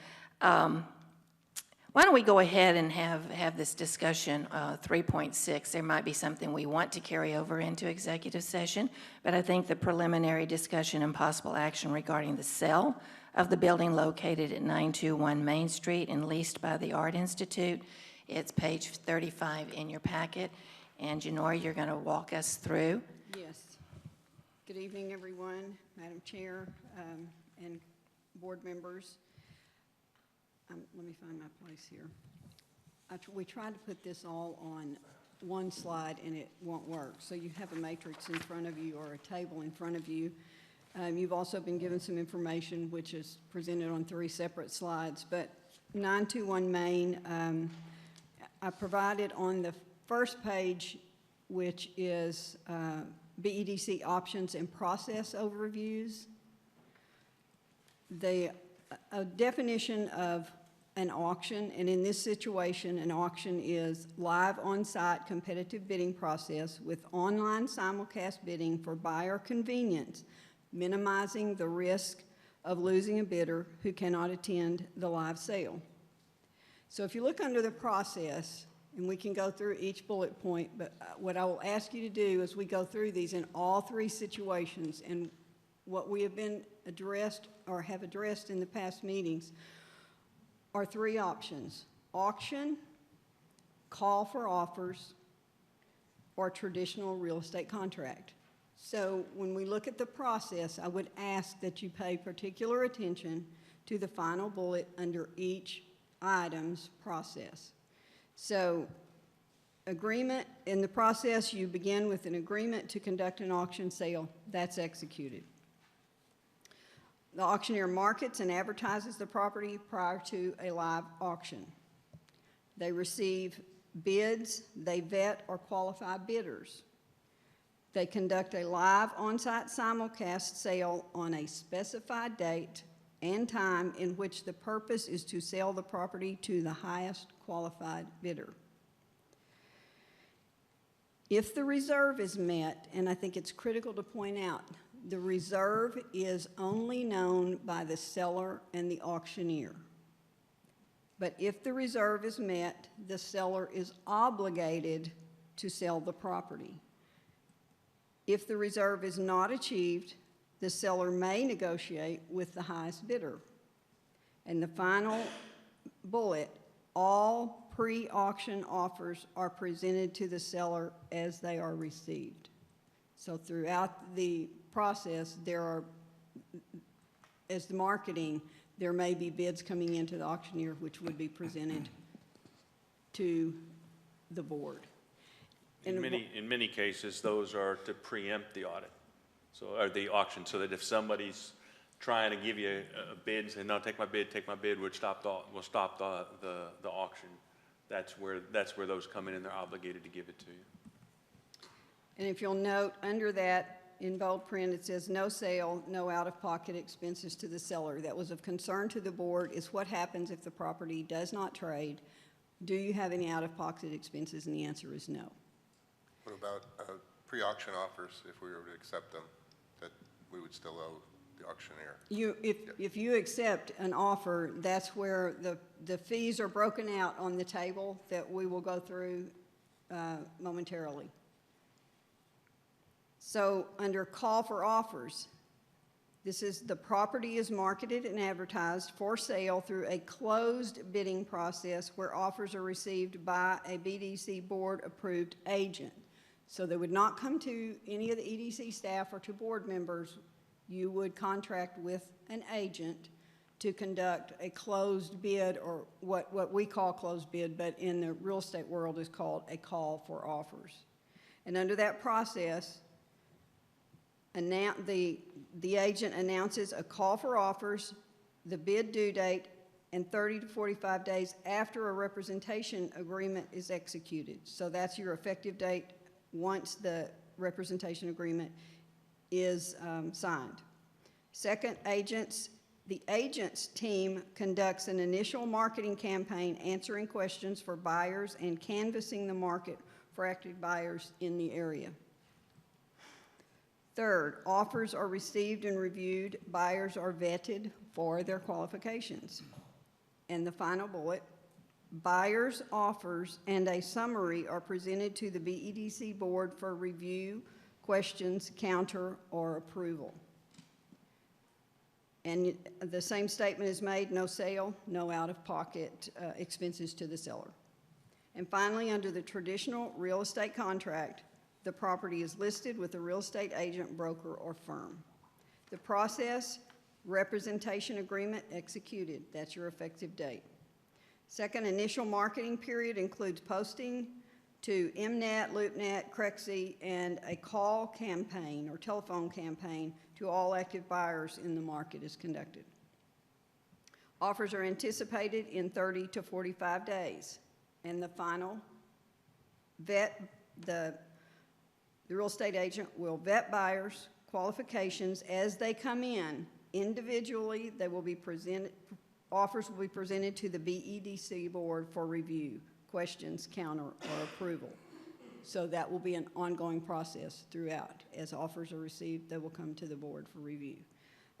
Why don't we go ahead and have this discussion, 3.6. There might be something we want to carry over into executive session, but I think the preliminary discussion and possible action regarding the sale of the building located at 921 Main Street and leased by the Art Institute. It's page 35 in your packet. And Janora, you're going to walk us through. Yes. Good evening, everyone, Madam Chair, and board members. Let me find my place here. We tried to put this all on one slide, and it won't work. So you have a matrix in front of you or a table in front of you. You've also been given some information, which is presented on 3 separate slides. But 921 Main, I provided on the first page, which is BEDC options and process overviews. The definition of an auction, and in this situation, an auction is live on-site competitive bidding process with online simulcast bidding for buyer convenience, minimizing the risk of losing a bidder who cannot attend the live sale. So if you look under the process, and we can go through each bullet point, but what I will ask you to do is we go through these in all 3 situations, and what we have been addressed or have addressed in the past meetings are 3 options: auction, call for offers, or traditional real estate contract. So when we look at the process, I would ask that you pay particular attention to the final bullet under each item's process. So agreement, in the process, you begin with an agreement to conduct an auction sale. That's executed. The auctioneer markets and advertises the property prior to a live auction. They receive bids, they vet or qualify bidders. They conduct a live on-site simulcast sale on a specified date and time in which the purpose is to sell the property to the highest qualified bidder. If the reserve is met, and I think it's critical to point out, the reserve is only known by the seller and the auctioneer. But if the reserve is met, the seller is obligated to sell the property. If the reserve is not achieved, the seller may negotiate with the highest bidder. And the final bullet, all pre-auction offers are presented to the seller as they are received. So throughout the process, there are, as the marketing, there may be bids coming into the auctioneer which would be presented to the board. In many cases, those are to preempt the audit, or the auction, so that if somebody's trying to give you a bid and say, no, take my bid, we'll stop the auction. That's where those come in, and they're obligated to give it to you. And if you'll note, under that, in bold print, it says, no sale, no out-of-pocket expenses to the seller. That was of concern to the board, is what happens if the property does not trade. Do you have any out-of-pocket expenses? And the answer is no. What about pre-auction offers, if we were to accept them, that we would still owe the auctioneer? If you accept an offer, that's where the fees are broken out on the table that we will go through momentarily. So under call for offers, this is the property is marketed and advertised for sale through a closed bidding process where offers are received by a BDC board approved agent. So they would not come to any of the EDC staff or to board members. You would contract with an agent to conduct a closed bid, or what we call closed bid, but in the real estate world is called a call for offers. And under that process, the agent announces a call for offers, the bid due date, and 30 to 45 days after a representation agreement is executed. So that's your effective date once the representation agreement is signed. Second, the agent's team conducts an initial marketing campaign answering questions for buyers and canvassing the market for active buyers in the area. Third, offers are received and reviewed. Buyers are vetted for their qualifications. And the final bullet, buyers' offers and a summary are presented to the BEDC board for review, questions, counter, or approval. And the same statement is made, no sale, no out-of-pocket expenses to the seller. And finally, under the traditional real estate contract, the property is listed with a real estate agent, broker, or firm. The process, representation agreement executed. That's your effective date. Second, initial marketing period includes posting to MNet, LoopNet, Crexi, and a call campaign or telephone campaign to all active buyers in the market is conducted. Offers are anticipated in 30 to 45 days. And the final, the real estate agent will vet buyers' qualifications as they come in. Individually, they will be presented, offers will be presented to the BEDC board for review, questions, counter, or approval. So that will be an ongoing process throughout. As offers are received, they will come to the board for review.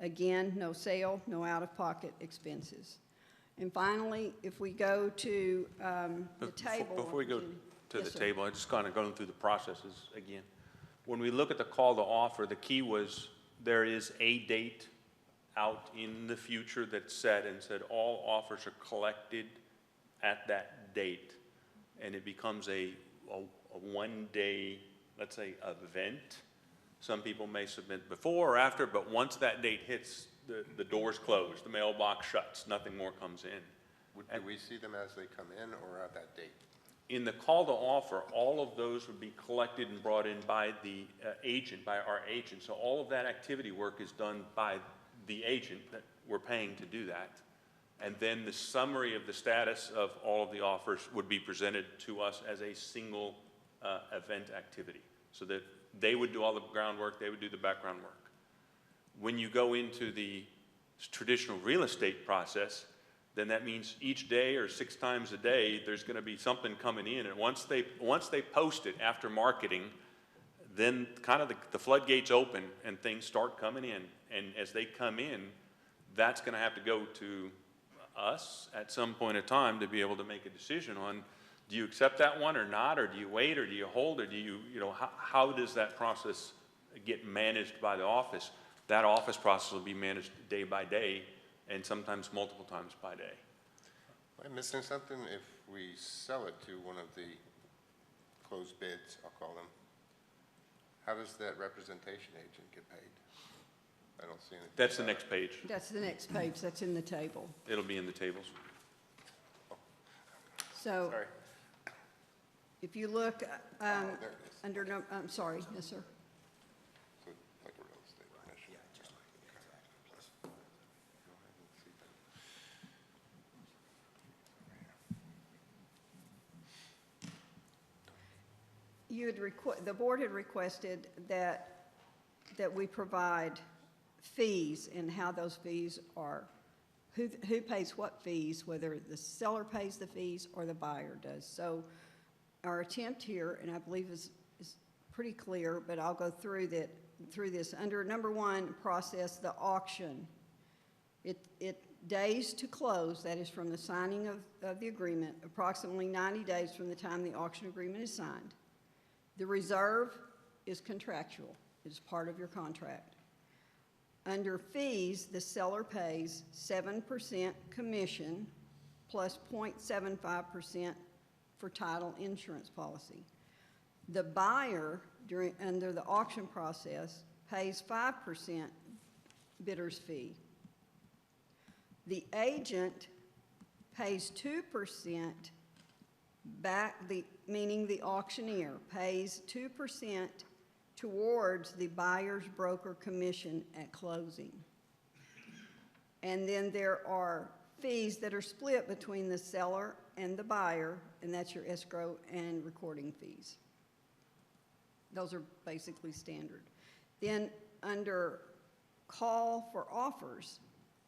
Again, no sale, no out-of-pocket expenses. And finally, if we go to the table. Before we go to Yes, the sir. table, I just kind of going through the processes again. When we look at the call to offer, the key was there is a date out in the future that said all offers are collected at that date, and it becomes a one-day, let's say, event Some people may submit before or after, but once that date hits, the doors close, the mailbox shuts, nothing more comes in. Do we see them as they come in or at that date? In the call to offer, all of those would be collected and brought in by the agent, by our agent. So all of that activity work is done by the agent that we're paying to do that. And then the summary of the status of all of the offers would be presented to us as a single event activity. So that they would do all the groundwork, they would do the background work. When you go into the traditional real estate process, then that means each day or 6 times a day, there's going to be something coming in. And once they post it after marketing, then kind of the floodgates open and things start coming in. And as they come in, that's going to have to go to us at some point in time to be able to make a decision on, do you accept that one or not, or do you wait, or do you hold, or do you, how does that process get managed by the office? That office process will be managed day by day, and sometimes multiple times by day. Am I missing something? If we sell it to one of the closed bids, I'll call them, how does that representation agent get paid? I don't see anything. That's the next page. That's the next page, that's in the table. It'll be in the tables. So Sorry. if you look There it is. under, I'm sorry, yes, sir. So like a real estate commission. Yeah, just like it. Go ahead and see that. You had the board had requested that we provide fees and how those fees are, who pays what fees, whether the seller pays the fees or the buyer does. So our attempt here, and I believe is pretty clear, but I'll go through this. Under number 1, process the auction. It days to close, that is from the signing of the agreement, approximately 90 days from the time the auction agreement is signed. The reserve is contractual. It is part of your contract. Under fees, the seller pays 7% commission plus 0.75% for title insurance policy. The buyer, under the auction process, pays 5% bidder's fee. The agent pays 2% back, meaning the auctioneer pays 2% towards the buyer's broker commission at closing. And then there are fees that are split between the seller and the buyer, and that's your escrow and recording fees. Those are basically standard. Then under call for offers,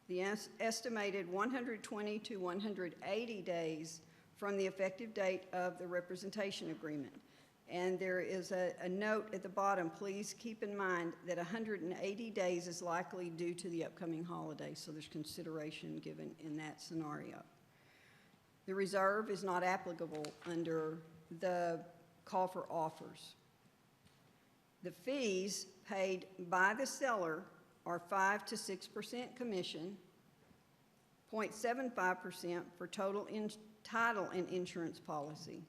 the estimated 120 to 180 days from the effective date of the representation agreement. And there is a note at the bottom, please keep in mind that 180 days is likely due to the upcoming holiday, so there's consideration given in that scenario. The reserve is not applicable under the call for offers. The fees paid by the seller are 5 to 6% commission, 0.75% for total title and insurance policy.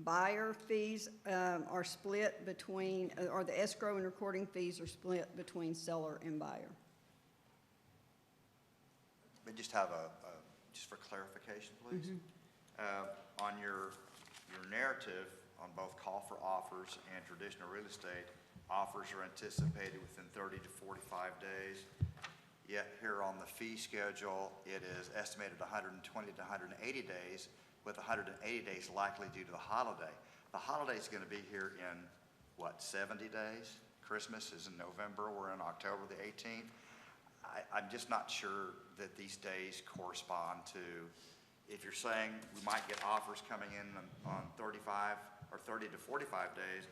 Buyer fees are split between, or the escrow and recording fees are split between seller and buyer. We just have just for clarification, please. On your narrative on both call for offers and traditional real estate, offers are anticipated within 30 to 45 days. Yet here on the fee schedule, it is estimated 120 to 180 days, with 180 days likely due to the holiday. The holiday is going to be here in, what, 70 days? Christmas is in November, we're in October the 18th. I'm just not sure that these days correspond to, if you're saying we might get offers coming in on 35 or 30 to 45 days,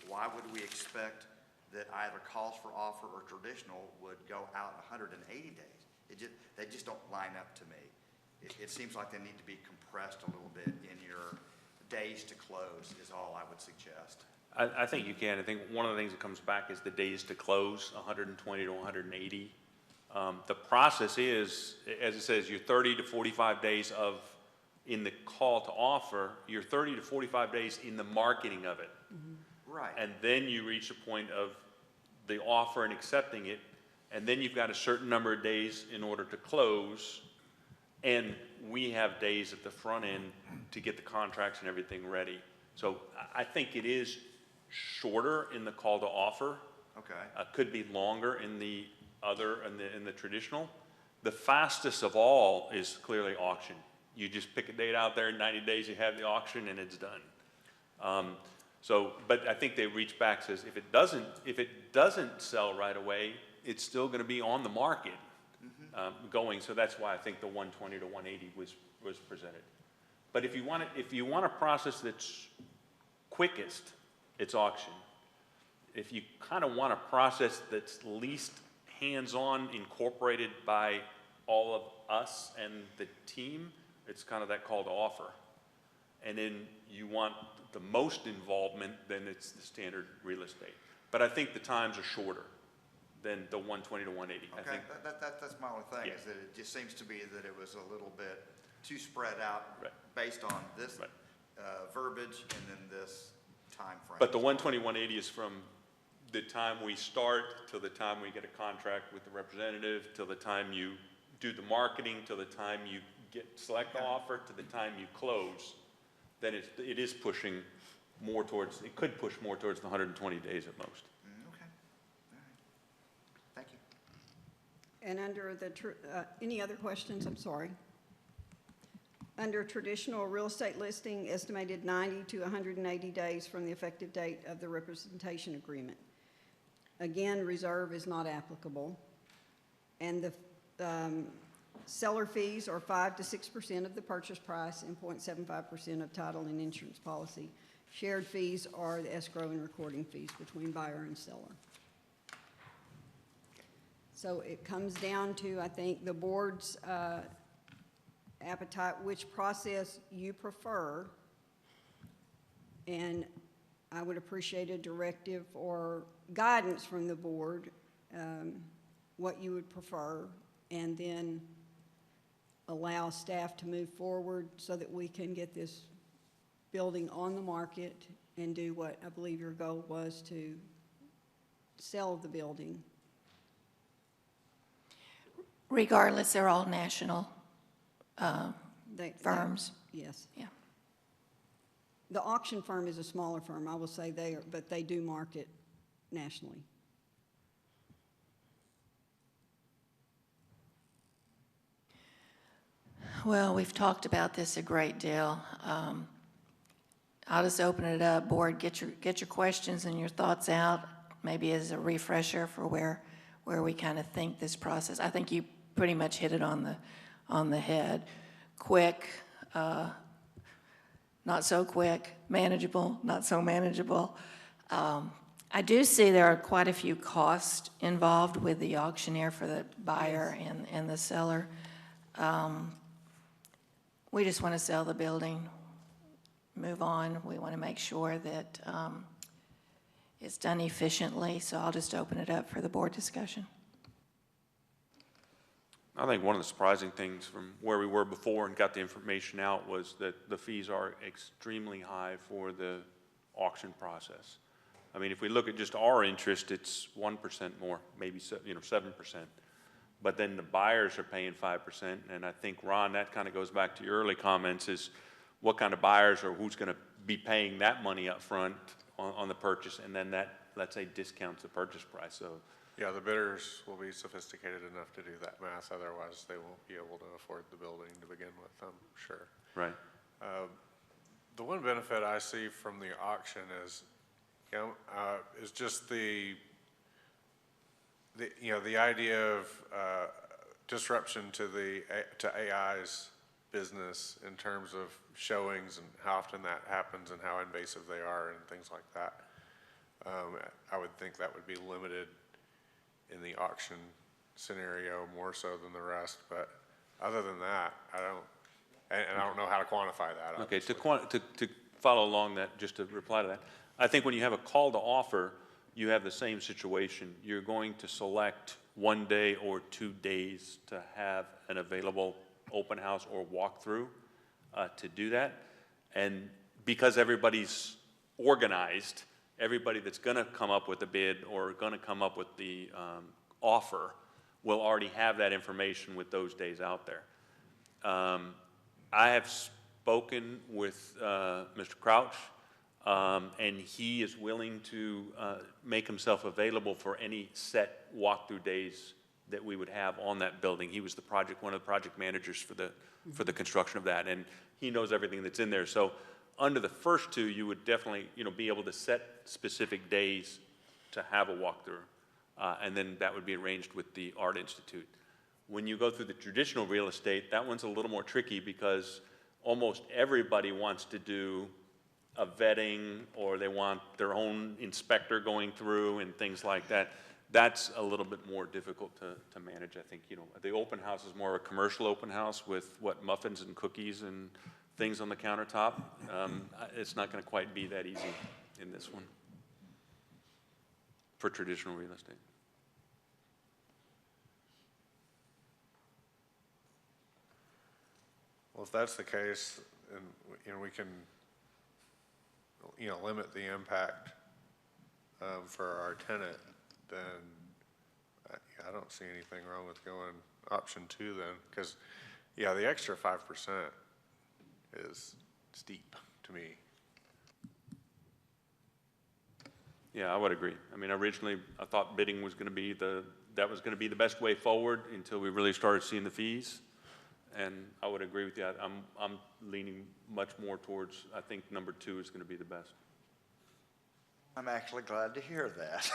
why would we expect that either calls for offer or traditional would go out 180 days? They just don't line up to me. It seems like they need to be compressed a little bit in your days to close is all I would suggest. I think you can. I think one of the things that comes back is the days to close, 120 to 180. The process is, as it says, you're 30 to 45 days in the call to offer, you're 30 to 45 days in the marketing of it. Mm-hmm. Right. And then you reach the point of the offer and accepting it, and then you've got a certain number of days in order to close, and we have days at the front end to get the contracts and everything ready. So I think it is shorter in the call to offer. Okay. Could be longer in the other, in the traditional. The fastest of all is clearly auction. You just pick a date out there, in 90 days you have the auction and it's done. But I think they reach back, says if it doesn't sell right away, it's still going to be on the market going. So that's why I think the 120 to 180 was presented. But if you want a process that's quickest, it's auction. If you kind of want a process that's least hands-on, incorporated by all of us and the team, it's kind of that call to offer. And then you want the most involvement, then it's the standard real estate. But I think the times are shorter than the 120 to 180. Okay, I think, that's my only thing, Yeah. is that it just seems to be that it was a little bit too spread out Right. based on this Right. verbiage and then this time frame. but the 120, 180 is from the time we start till the time we get a contract with the representative, till the time you do the marketing, till the time you select the offer, to the time you close. Then it is pushing more towards, it could push more towards the 120 days at most. Okay, all right. Thank you. And under the, any other questions? I'm sorry. Under traditional real estate listing, estimated 90 to 180 days from the effective date of the representation agreement. Again, reserve is not applicable. And the seller fees are 5 to 6% of the purchase price and 0.75% of title and insurance policy. Shared fees are the escrow and recording fees between buyer and seller. So it comes down to, I think, the board's appetite, which process you prefer. And I would appreciate a directive or guidance from the board, what you would prefer, and then allow staff to move forward so that we can get this building on the market and do what I believe your goal was, to sell the building. Regardless, they're all national firms. Yes. Yeah. The auction firm is a smaller firm, I will say but they do market nationally. Well, we've talked about this a great deal. I'll just open it up. Board, get your questions and your thoughts out, maybe as a refresher for where we kind of think this process. I think you pretty much hit it on the head. Quick, not so quick, manageable, not so manageable. I do see there are quite a few costs involved with the auctioneer for the buyer and the seller. We just want to sell the building, move on. We want to make sure that it's done efficiently, so I'll just open it up for the board discussion. I think one of the surprising things from where we were before and got the information out was that the fees are extremely high for the auction process. I mean, if we look at just our interest, it's 1% more, maybe 7%. But then the buyers are paying 5%, and I think, Ron, that kind of goes back to your early comments, is what kind of buyers or who's going to be paying that money up front on the purchase, and then that, let's say, discounts the purchase price. So Yeah, the bidders will be sophisticated enough to do that math, otherwise they won't be able to afford the building to begin with, I'm sure. right. The one benefit I see from the auction is, is just the idea of disruption to AI's business in terms of showings and how often that happens and how invasive they are and things like that. I would think that would be limited in the auction scenario more so than the rest, but other than that, I don't know how to quantify that. Okay, to follow along that, just to reply to that, I think when you have a call to offer, you have the same situation. You're going to select 1 day or 2 days to have an available open house or walkthrough to do that. And because everybody's organized, everybody that's going to come up with a bid or going to come up with the offer will already have that information with those days out there. I have spoken with Mr. Crouch, and he is willing to make himself available for any set walkthrough days that we would have on that building. He was one of the project managers for the construction of that, and he knows everything that's in there. So under the first two, you would definitely, be able to set specific days to have a walkthrough, and then that would be arranged with the Art Institute. When you go through the traditional real estate, that one's a little more tricky because almost everybody wants to do a vetting, or they want their own inspector going through and things like that. That's a little bit more difficult to manage, I think. The open house is more of a commercial open house with, muffins and cookies and things on the countertop. It's not going to quite be that easy in this one for traditional real estate. Well, if that's the case, and we can, limit the impact for our tenant, then I don't see anything wrong with going option 2 then, because, yeah, the extra 5% is steep to me. Yeah, I would agree. I mean, originally, I thought bidding was going to be the best way forward until we really started seeing the fees. And I would agree with you. I'm leaning much more towards, I think number 2 is going to be the best. I'm actually glad to hear that.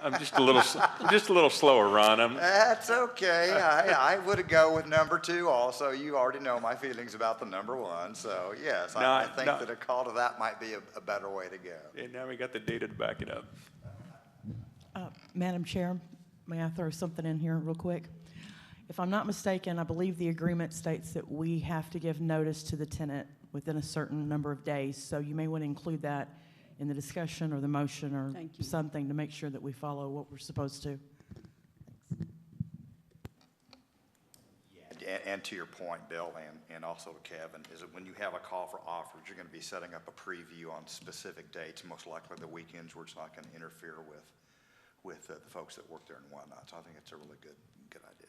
I'm just a little slower, Ron. That's okay. I would go with number 2 also. You already know my feelings about the number 1. So yes, I think that a call to that might be a better way to go. And now we got the data to back it up. Madam Chair, may I throw something in here real quick? If I'm not mistaken, I believe the agreement states that we have to give notice to the tenant within a certain number of days. So you may want to include that in the discussion or the motion or something to make sure that we follow what we're supposed to. Yeah, and to your point, Bill, and also to Kevin, is that when you have a call for offers, you're going to be setting up a preview on specific dates, most likely the weekends where it's not going to interfere with the folks that work there and whatnot. So I think it's a really good idea.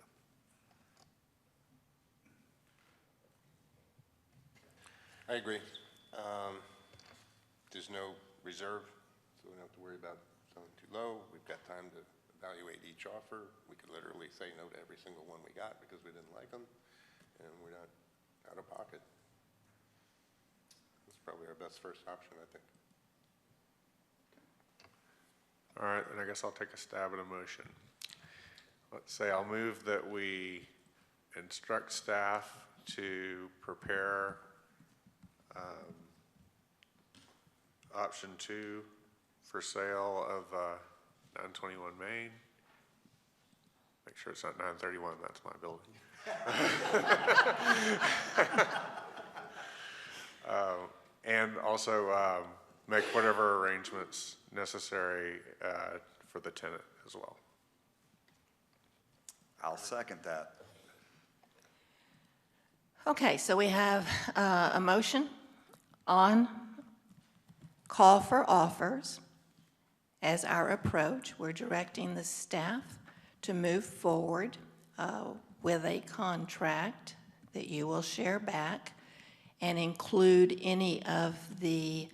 I agree. There's no reserve, so we don't have to worry about selling too low. We've got time to evaluate each offer. We could literally say no to every single one we got because we didn't like them, and we're not out of pocket. That's probably our best first option, I think. All right, then I guess I'll take a stab at a motion. Let's say I'll move that we instruct staff to prepare option 2 for sale of 921 Main. Make sure it's not 931, that's my building. And also make whatever arrangements necessary for the tenant as well. I'll second that. Okay, so we have a motion on call for offers as our approach. We're directing the staff to move forward with a contract that you will share back and include any of the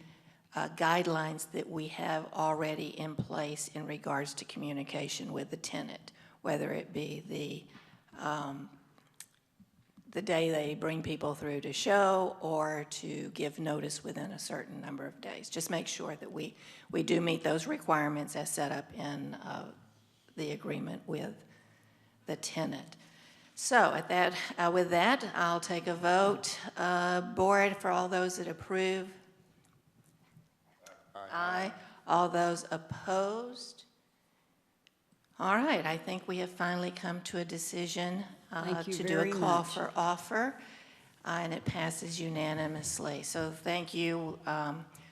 guidelines that we have already in place in regards to communication with the tenant, whether it be the day they bring people through to show or to give notice within a certain number of days. Just make sure that we do meet those requirements as set up in the agreement with the tenant. So with that, I'll take a vote. Board, for all those that approve? Aye. All those opposed? All right, I think we have finally come to a decision to do a call for offer, and it passes unanimously. So thank you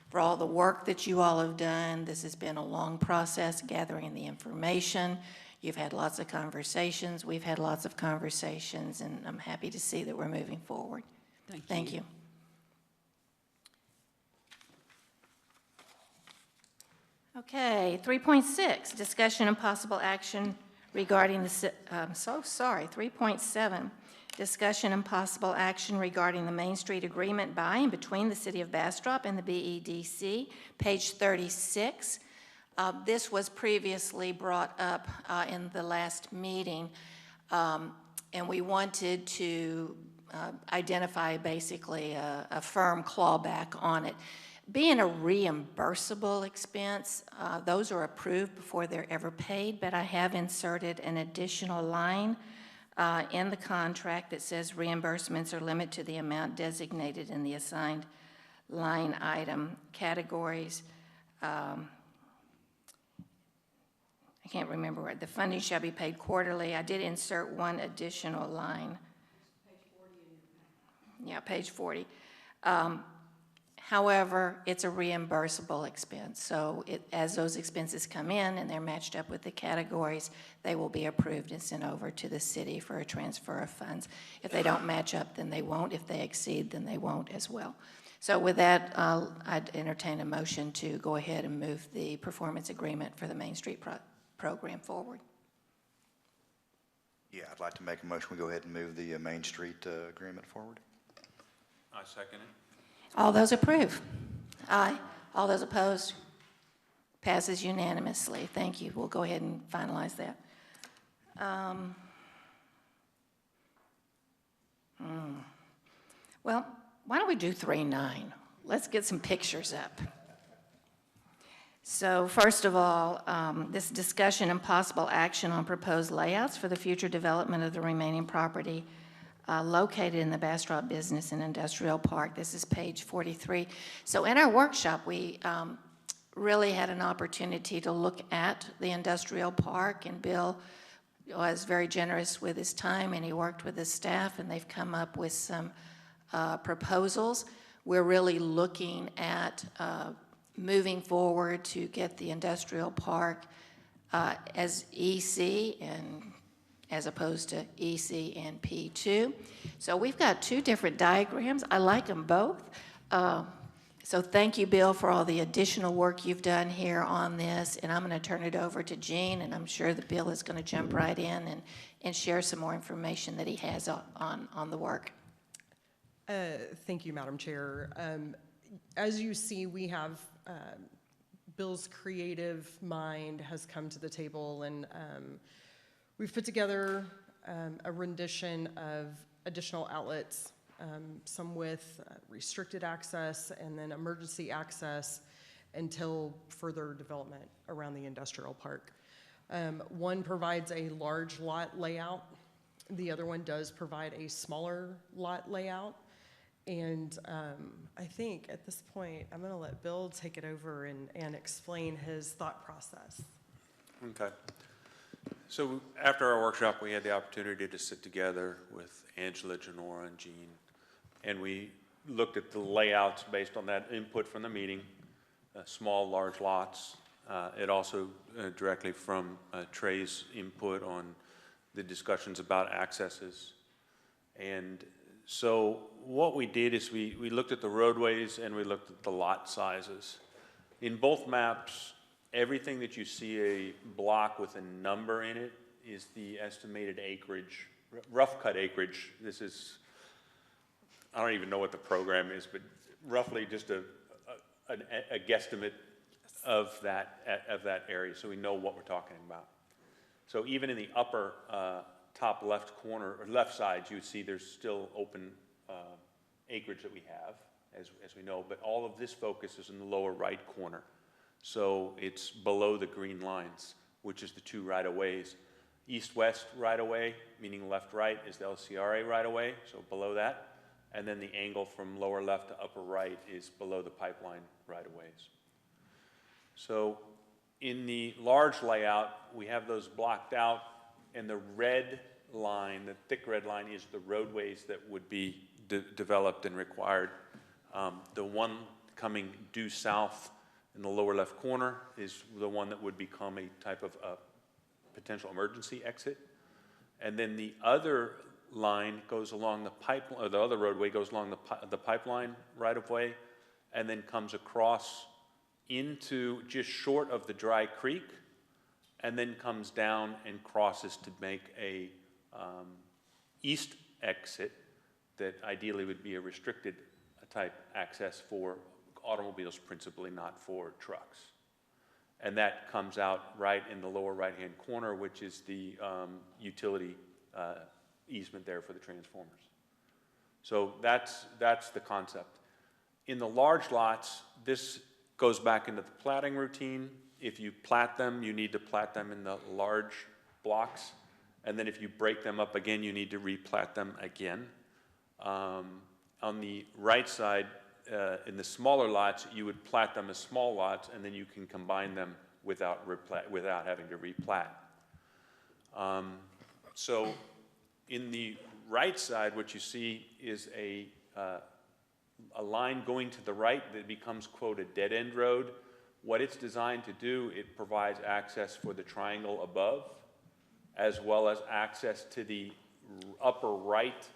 for all the work that you all have done. This has been a long process gathering the information. You've had lots of conversations. We've had lots of conversations, and I'm happy to see that we're moving forward. Thank you. Okay, 3.6, discussion and possible action regarding the, 3.7, discussion and possible action regarding the Main Street agreement by and between the City of Bastrop and the BEDC, page 36. This was previously brought up in the last meeting, and we wanted to identify basically a firm clawback on it. Being a reimbursable expense, those are approved before they're ever paid, but I have inserted an additional line in the contract that says reimbursements are limited to the amount designated in the assigned line item categories. I can't remember where. The funding shall be paid quarterly. I did insert one additional line. Page 40 in your packet. Yeah, page 40. However, it's a reimbursable expense, so as those expenses come in and they're matched up with the categories, they will be approved and sent over to the city for a transfer of funds. If they don't match up, then they won't. If they exceed, then they won't as well. So with that, I'd entertain a motion to go ahead and move the performance agreement for the Main Street program forward. Yeah, I'd like to make a motion. We go ahead and move the Main Street agreement forward. I second it. All those approve? Aye. All those opposed? Passes unanimously. Thank you. We'll go ahead and finalize that. Well, why don't we do 3.9? Let's get some pictures up. So first of all, this discussion and possible action on proposed layouts for the future development of the remaining property located in the Bastrop Business and Industrial Park. This is page 43. So in our workshop, we really had an opportunity to look at the industrial park, and Bill was very generous with his time, and he worked with his staff, and they've come up with some proposals. We're really looking at moving forward to get the industrial park as EC and as opposed to EC and P2. So we've got two different diagrams. I like them both. So thank you, Bill, for all the additional work you've done here on this. And I'm going to turn it over to Gene, and I'm sure that Bill is going to jump right in and share some more information that he has on the work. Thank you, Madam Chair. As you see, we have Bill's creative mind has come to the table, and we've put together a rendition of additional outlets, some with restricted access and then emergency access until further development around the industrial park. One provides a large lot layout. The other one does provide a smaller lot layout. And I think at this point, I'm going to let Bill take it over and explain his thought process. Okay. So after our workshop, we had the opportunity to sit together with Angela, Janora, and Jean, and we looked at the layouts based on that input from the meeting, small, large lots. It also directly from Trey's input on the discussions about accesses. And so what we did is we looked at the roadways and we looked at the lot sizes. In both maps, everything that you see a block with a number in it is the estimated acreage, rough cut acreage. This is, I don't even know what the program is, but roughly just a guesstimate of that area, so we know what we're talking about. So even in the upper top left corner, or left side, you would see there's still open acreage that we have, as we know, but all of this focus is in the lower right corner. So it's below the green lines, which is the two right-of-ways. East-west right-of-way, meaning left-right, is the LCRA right-of-way, so below that. And then the angle from lower left to upper right is below the pipeline right-of-ways. So in the large layout, we have those blocked out, and the red line, the thick red line, is the roadways that would be developed and required. The one coming due south in the lower left corner is the one that would become a type of potential emergency exit. And then the other line goes along the pipeline, or the other roadway goes along the pipeline right-of-way, and then comes across into just short of the dry creek, and then comes down and crosses to make a east exit that ideally would be a restricted type access for automobiles principally, not for trucks. And that comes out right in the lower right-hand corner, which is the utility easement there for the transformers. So that's the concept. In the large lots, this goes back into the platting routine. If you plat them, you need to plat them in the large blocks. And then if you break them up again, you need to replat them again. On the right side, in the smaller lots, you would plat them as small lots, and then you can combine them without having to replat. So in the right side, what you see is a line going to the right that becomes, quote, a dead-end road. What it's designed to do, it provides access for the triangle above, as well as access to the upper right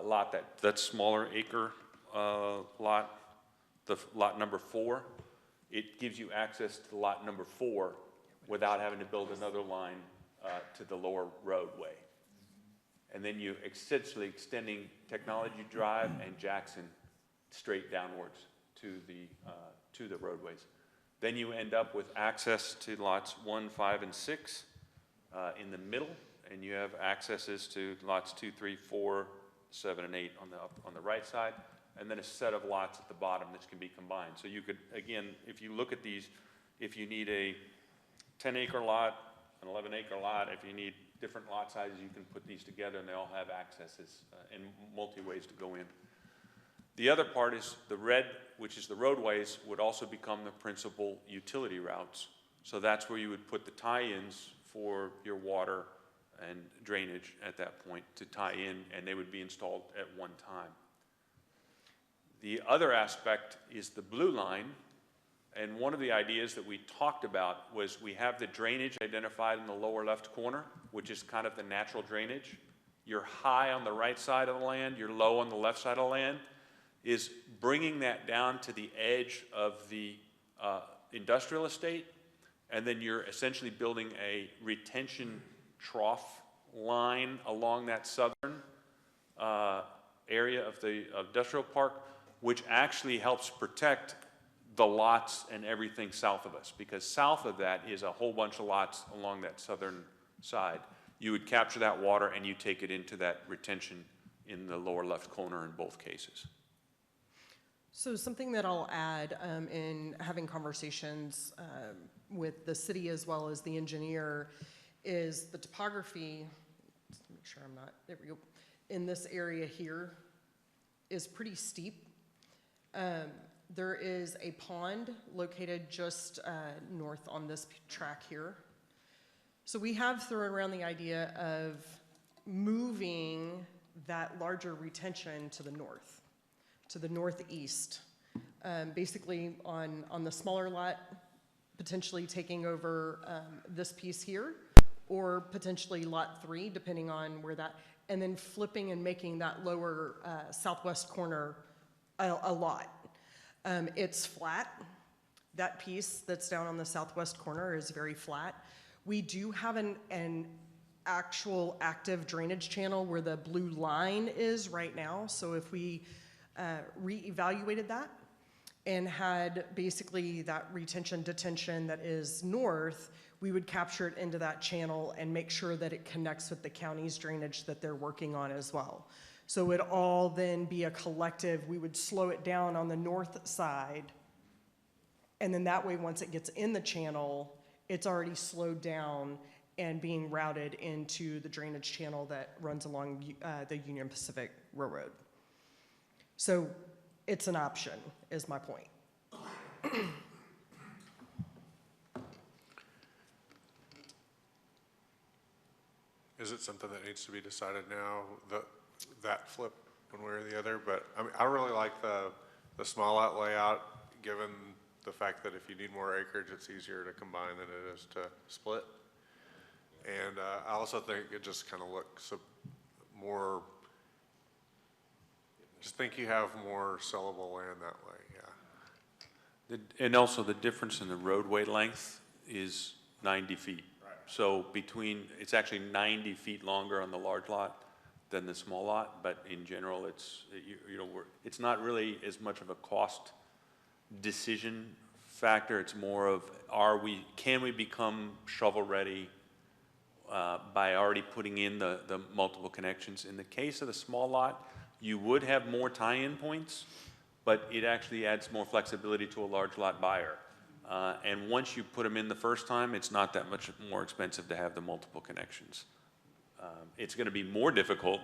lot, that smaller acre lot, the lot number 4. It gives you access to lot number 4 without having to build another line to the lower roadway. And then you essentially extending Technology Drive and Jackson straight downwards to the roadways. Then you end up with access to lots 1, 5, and 6 in the middle, and you have accesses to lots 2, 3, 4, 7, and 8 on the right side, and then a set of lots at the bottom that can be combined. So you could, again, if you look at these, if you need a 10-acre lot, an 11-acre lot, if you need different lot sizes, you can put these together, and they all have accesses and multi-ways to go in. The other part is the red, which is the roadways, would also become the principal utility routes. So that's where you would put the tie-ins for your water and drainage at that point to tie in, and they would be installed at one time. The other aspect is the blue line, and one of the ideas that we talked about was we have the drainage identified in the lower left corner, which is kind of the natural drainage. You're high on the right side of the land, you're low on the left side of the land, is bringing that down to the edge of the industrial estate, and then you're essentially building a retention trough line along that southern area of the industrial park, which actually helps protect the lots and everything south of us, because south of that is a whole bunch of lots along that southern side. You would capture that water and you take it into that retention in the lower left corner in both cases. So something that I'll add in having conversations with the city as well as the engineer is the topography, just to make sure I'm not, there we go, in this area here is pretty steep. There is a pond located just north on this track here. So we have thrown around the idea of moving that larger retention to the north, to the northeast. Basically on the smaller lot, potentially taking over this piece here, or potentially lot 3, depending on where that, and then flipping and making that lower southwest corner a lot. It's flat. That piece that's down on the southwest corner is very flat. We do have an actual active drainage channel where the blue line is right now. So if we reevaluated that and had basically that retention detention that is north, we would capture it into that channel and make sure that it connects with the county's drainage that they're working on as well. So it would all then be a collective. We would slow it down on the north side, and then that way, once it gets in the channel, it's already slowed down and being routed into the drainage channel that runs along the Union Pacific Railroad. So it's an option, is my point. Is it something that needs to be decided now, that flip one way or the other? But I mean, I really like the small lot layout, given the fact that if you need more acreage, it's easier to combine than it is to split. And I also think it just kind of looks more, just think you have more sellable land that way, yeah. And also the difference in the roadway length is 90 feet. Right. So it's actually 90 feet longer on the large lot than the small lot, but in general, it's not really as much of a cost decision factor. It's more of, can we become shovel-ready by already putting in the multiple connections? In the case of the small lot, you would have more tie-in points, but it actually adds more flexibility to a large lot buyer. And once you put them in the first time, it's not that much more expensive to have the multiple connections. It's going to be more difficult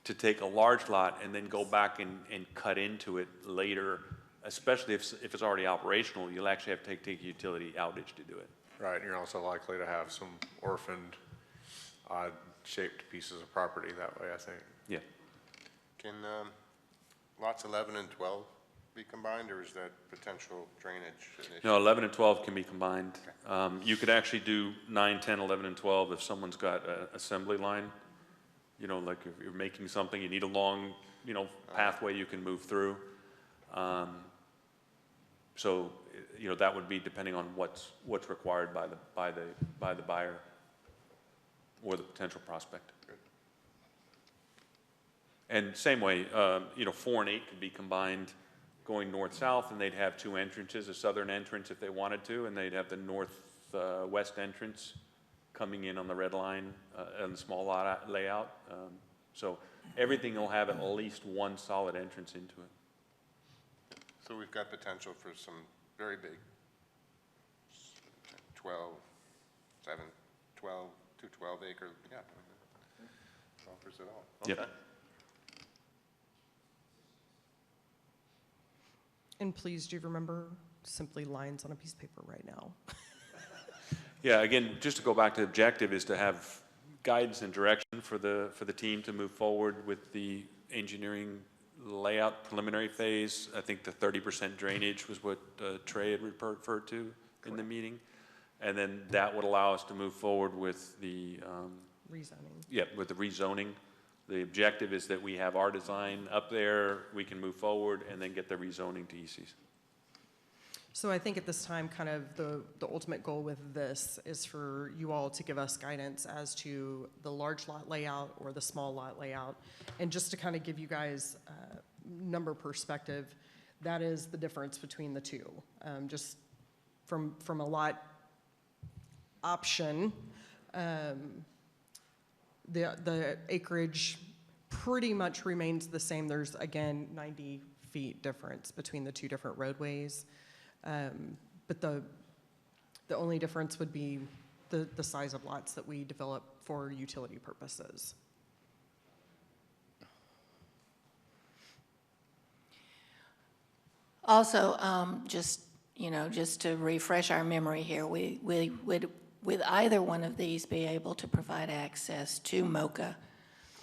to take a large lot and then go back and cut into it later, especially if it's already operational. You'll actually have to take a utility outage to do it. Right, and you're also likely to have some orphaned, odd-shaped pieces of property that way, I think. Yeah. Can lots 11 and 12 be combined, or is that potential drainage an issue? No, 11 and 12 can be combined. You could actually do 9, 10, 11, and 12 if someone's got an assembly line. Like if you're making something, you need a long, pathway you can move through. So, that would be depending on what's required by the buyer or the potential prospect. Good. And same way, 4 and 8 could be combined going north-south, and they'd have 2 entrances, a southern entrance if they wanted to, and they'd have the north-west entrance coming in on the red line and the small lot layout. So everything will have at least one solid entrance into it. So we've got potential for some very big 12, 7, 12, 2 12-acre, yeah. Offers it all. Yep. Okay. And please do remember, simply lines on a piece of paper right now. Yeah, again, just to go back to the objective is to have guidance and direction for the team to move forward with the engineering layout preliminary phase. I think the 30% drainage was what Trey had referred to in the meeting. And then that would allow us to move forward with the Rezoning. Yeah, with the rezoning. The objective is that we have our design up there, we can move forward, and then get the rezoning to ECs. So I think at this time, kind of the ultimate goal with this is for you all to give us guidance as to the large lot layout or the small lot layout. And just to kind of give you guys number perspective, that is the difference between the two. Just from a lot option, the acreage pretty much remains the same. There's, again, 90 feet difference between the two different roadways. But the only difference would be the size of lots that we develop for utility purposes. Also, just to refresh our memory here, we would, with either one of these, be able to provide access to MoCA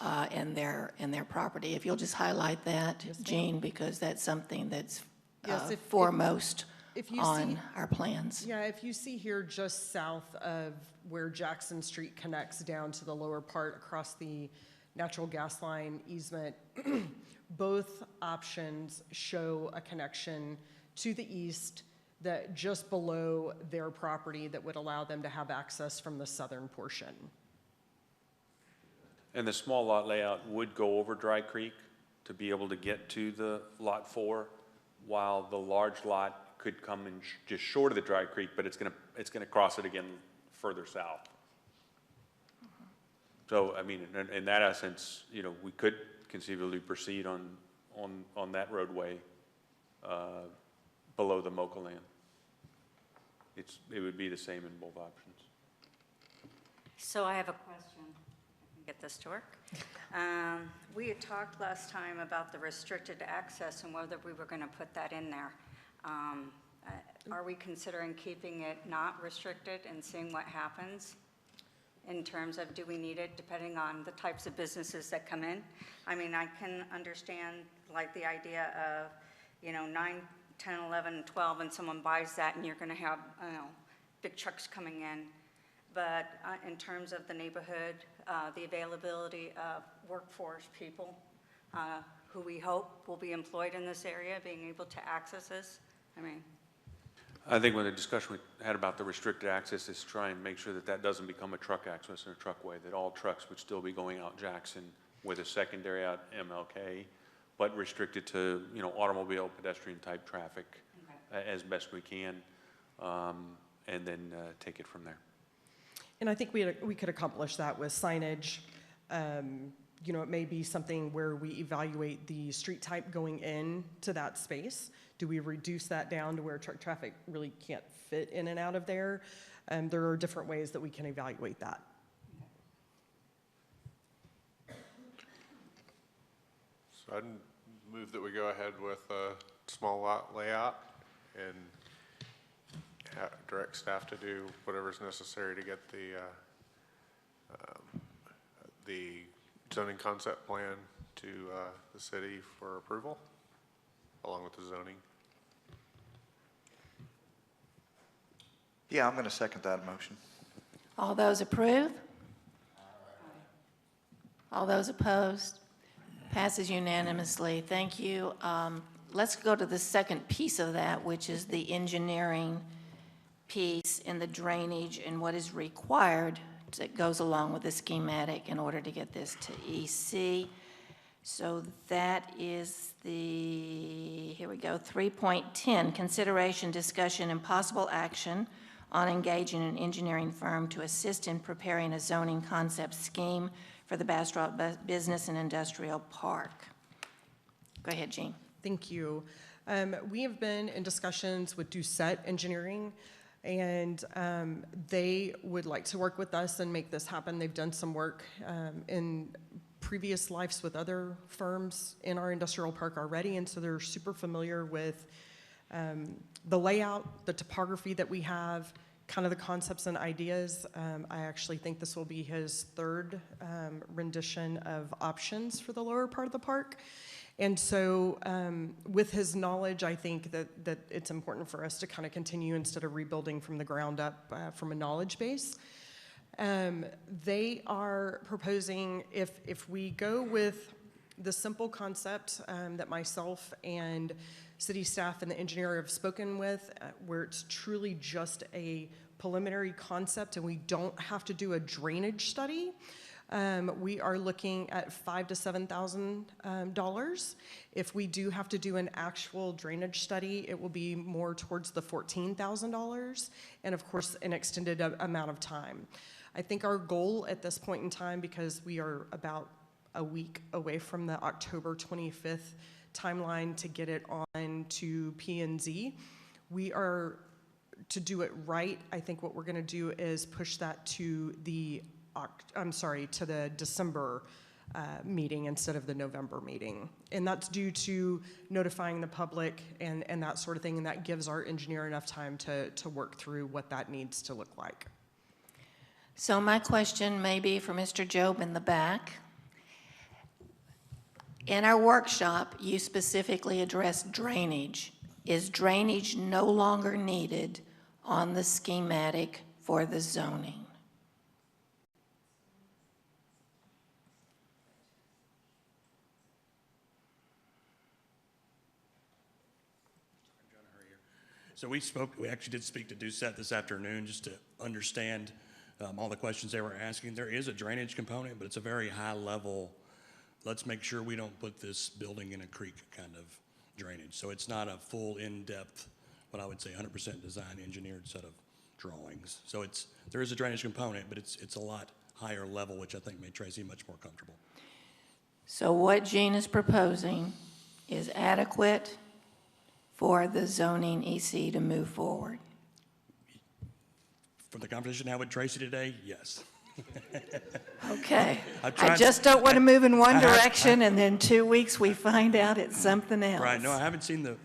and their property. If you'll just highlight that, Yes, ma'am. Jean, because that's something that's Yes, foremost if you on see, our plans. yeah, if you see here just south of where Jackson Street connects down to the lower part across the natural gas line easement, both options show a connection to the east that just below their property that would allow them to have access from the southern portion. And the small lot layout would go over Dry Creek to be able to get to the Lot 4, while the large lot could come in just short of the Dry Creek, but it's gonna cross it again further south. So, I mean, in that essence, we could conceivably proceed on that roadway below the MoCA land. It would be the same in both options. So I have a question. I can get this to work. We had talked last time about the restricted access and whether we were going to put that in there. Are we considering keeping it not restricted and seeing what happens in terms of do we need it depending on the types of businesses that come in? I mean, I can understand like the idea of, 9, 10, 11, 12, and someone buys that and you're going to have, big trucks coming in. But in terms of the neighborhood, the availability of workforce people who we hope will be employed in this area, being able to access this, I mean. I think when the discussion we had about the restricted access is to try and make sure that that doesn't become a truck access or a truckway, that all trucks would still be going out Jackson with a secondary out MLK, but restricted to, you know, automobile, pedestrian type traffic as best we can, and then take it from there. And I think we could accomplish that with signage. You know, it may be something where we evaluate the street type going in to that space. Do we reduce that down to where truck traffic really can't fit in and out of there? There are different ways that we can evaluate that. So I'd move that we go ahead with a small lot layout and direct staff to do whatever's necessary to get the zoning concept plan to the city for approval, along with the zoning. Yeah, I'm going to second that motion. All those approve? All those opposed? Passes unanimously. Thank you. Let's go to the second piece of that, which is the engineering piece and the drainage and what is required that goes along with the schematic in order to get this to EC. So that is the, here we go, 3.10, consideration, discussion, and possible action on engaging an engineering firm to assist in preparing a zoning concept scheme for the Bastrop Business and Industrial Park. Go ahead, Jean. Thank you. We have been in discussions with Doucette Engineering, and they would like to work with us and make this happen. They've done some work in previous lives with other firms in our industrial park already, and so they're super familiar with the layout, the topography that we have, kind of the concepts and ideas. I actually think this will be his third rendition of options for the lower part of the park. And so with his knowledge, I think that it's important for us to kind of continue instead of rebuilding from the ground up from a knowledge base. They are proposing, if we go with the simple concept that myself and city staff and the engineer have spoken with, where it's truly just a preliminary concept and we don't have to do a drainage study, we are looking at $5,000 to $7,000. If we do have to do an actual drainage study, it will be more towards the $14,000, and of course, an extended amount of time. I think our goal at this point in time, because we are about a week away from the October 25th timeline to get it on to P&Z, we are, to do it right, I think what we're gonna do is push that to the to the December meeting instead of the November meeting. And that's due to notifying the public and that sort of thing, and that gives our engineer enough time to work through what that needs to look like. So my question may be for Mr. Job in the back. In our workshop, you specifically addressed drainage. Is drainage no longer needed on the schematic for the zoning? So we actually did speak to Doucette this afternoon just to understand all the questions they were asking. There is a drainage component, but it's a very high level. Let's make sure we don't put this building in a creek kind of drainage. So it's not a full in-depth, what I would say 100% design engineered set of drawings. So there is a drainage component, but it's a lot higher level, which I think made Tracy much more comfortable. So what Jean is proposing is adequate for the zoning EC to move forward? From the conversation I had with Tracy today, yes. Okay. I just don't want to move in one direction and then 2 weeks we find out it's something else. Right, no, I haven't seen the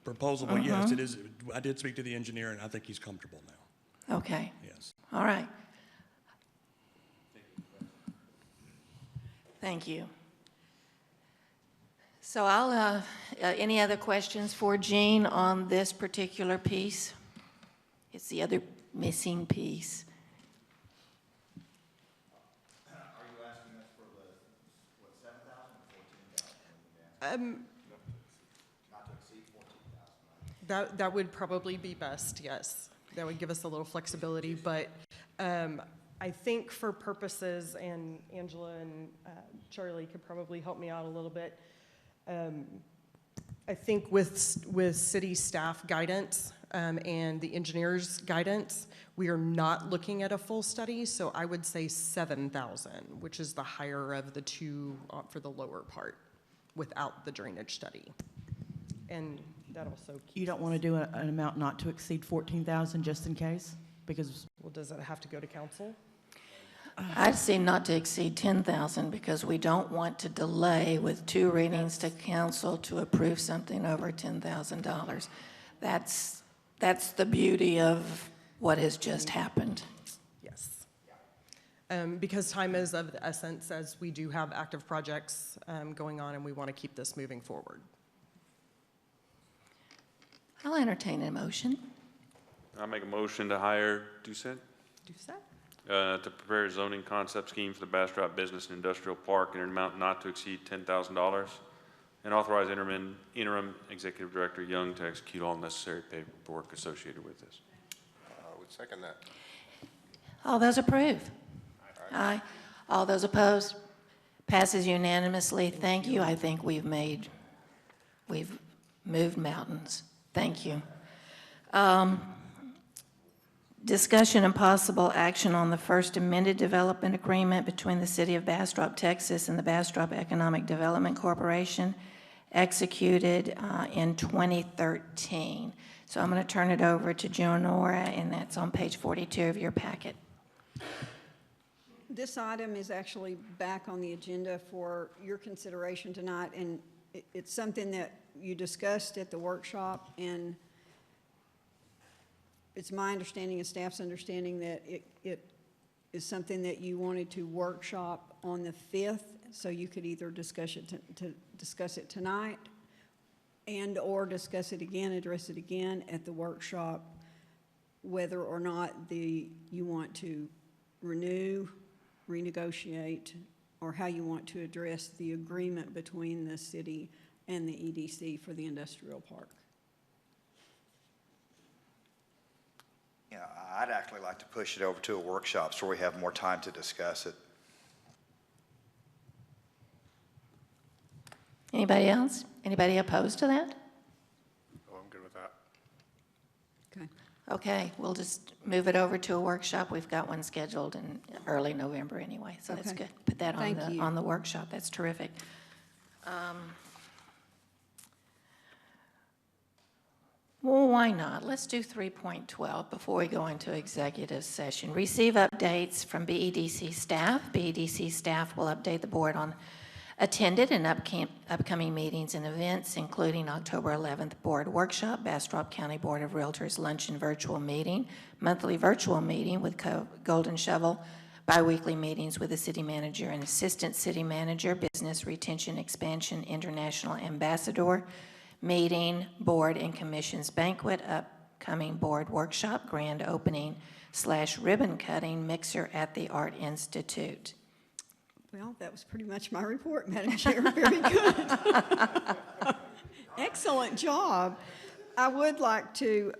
proposal, but yes, it is. I did speak to the engineer and I think he's comfortable now. Okay. Yes. All right. Thank you. So any other questions for Jean on this particular piece? It's the other missing piece. Are you asking us for the, what, 7,000 or 14,000? Not to exceed 14,000, right? That would probably be best, yes. That would give us a little flexibility, but I think for purposes, and Angela and Charlie could probably help me out a little bit, I think with city staff guidance and the engineer's guidance, we are not looking at a full study, so I would say 7,000, which is the higher of the two for the lower part, without the drainage study. And that also keeps. You don't want to do an amount not to exceed 14,000 just in case? Because, Well, does it have to go to council? I'd say not to exceed 10,000 because we don't want to delay with 2 readings to council to approve something over $10,000. That's the beauty of what has just happened. Yes. Because time is of the essence, as we do have active projects going on, and we want to keep this moving forward. I'll entertain a motion. I'll make a motion to hire Doucette to prepare a zoning concept scheme for the Bastrop Business and Industrial Park in an amount not to exceed $10,000, and authorize interim Executive Director Young to execute all necessary paperwork associated with this. I would second that. All those approve? Aye. All those opposed? Passes unanimously. Thank you. I think we've moved mountains. Thank you. Discussion and possible action on the first amended development agreement between the City of Bastrop, Texas and the Bastrop Economic Development Corporation, executed in 2013. So I'm going to turn it over to Jonora, and that's on page 42 of your packet. This item is actually back on the agenda for your consideration tonight, and it's something that you discussed at the workshop, and it's my understanding and staff's understanding that it is something that you wanted to workshop on the 5th, so you could either discuss it tonight and or discuss it again, address it again at the workshop, whether or not you want to renew, renegotiate, or how you want to address the agreement between the city and the EDC for the industrial park. Yeah, I'd actually like to push it over to a workshop so we have more time to discuss it. Anybody else? Anybody opposed to that? Oh, I'm good with that. Okay. Okay, we'll just move it over to a workshop. We've got one scheduled in early November anyway, so that's Okay. good. Put that Thank you. on the workshop. That's terrific. Well, why not? Let's do 3.12 before we go into executive session. Receive updates from BEDC staff. BEDC staff will update the board on attended and upcoming meetings and events, including October 11th Board Workshop, Bastrop County Board of Realtors Luncheon Virtual Meeting, monthly virtual meeting with Golden Shovel, biweekly meetings with the city manager and assistant city manager, business retention expansion, international ambassador, meeting, board and commissions banquet, upcoming board workshop, grand opening / ribbon cutting, mixer at the Art Institute. Well, that was pretty much my report, Madam Chair. Very good. Excellent job. I would like to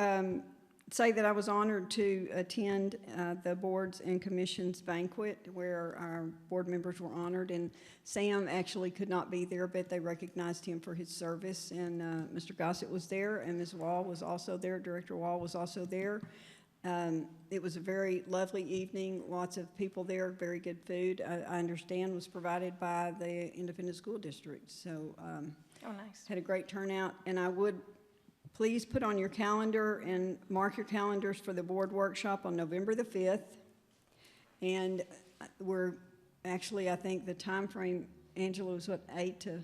say that I was honored to attend the boards and commissions banquet where our board members were honored, and Sam actually could not be there, but they recognized him for his service, and Mr. Gossett was there, and Ms. Wall was also there, Director Wall was also there. It was a very lovely evening, lots of people there, very good food, I understand was provided by the Independent School District, so Oh, nice. had a great turnout, and I would please put on your calendar and mark your calendars for the board workshop on November the 5th, and we're actually, I think the time frame, Angela, was what, 8 to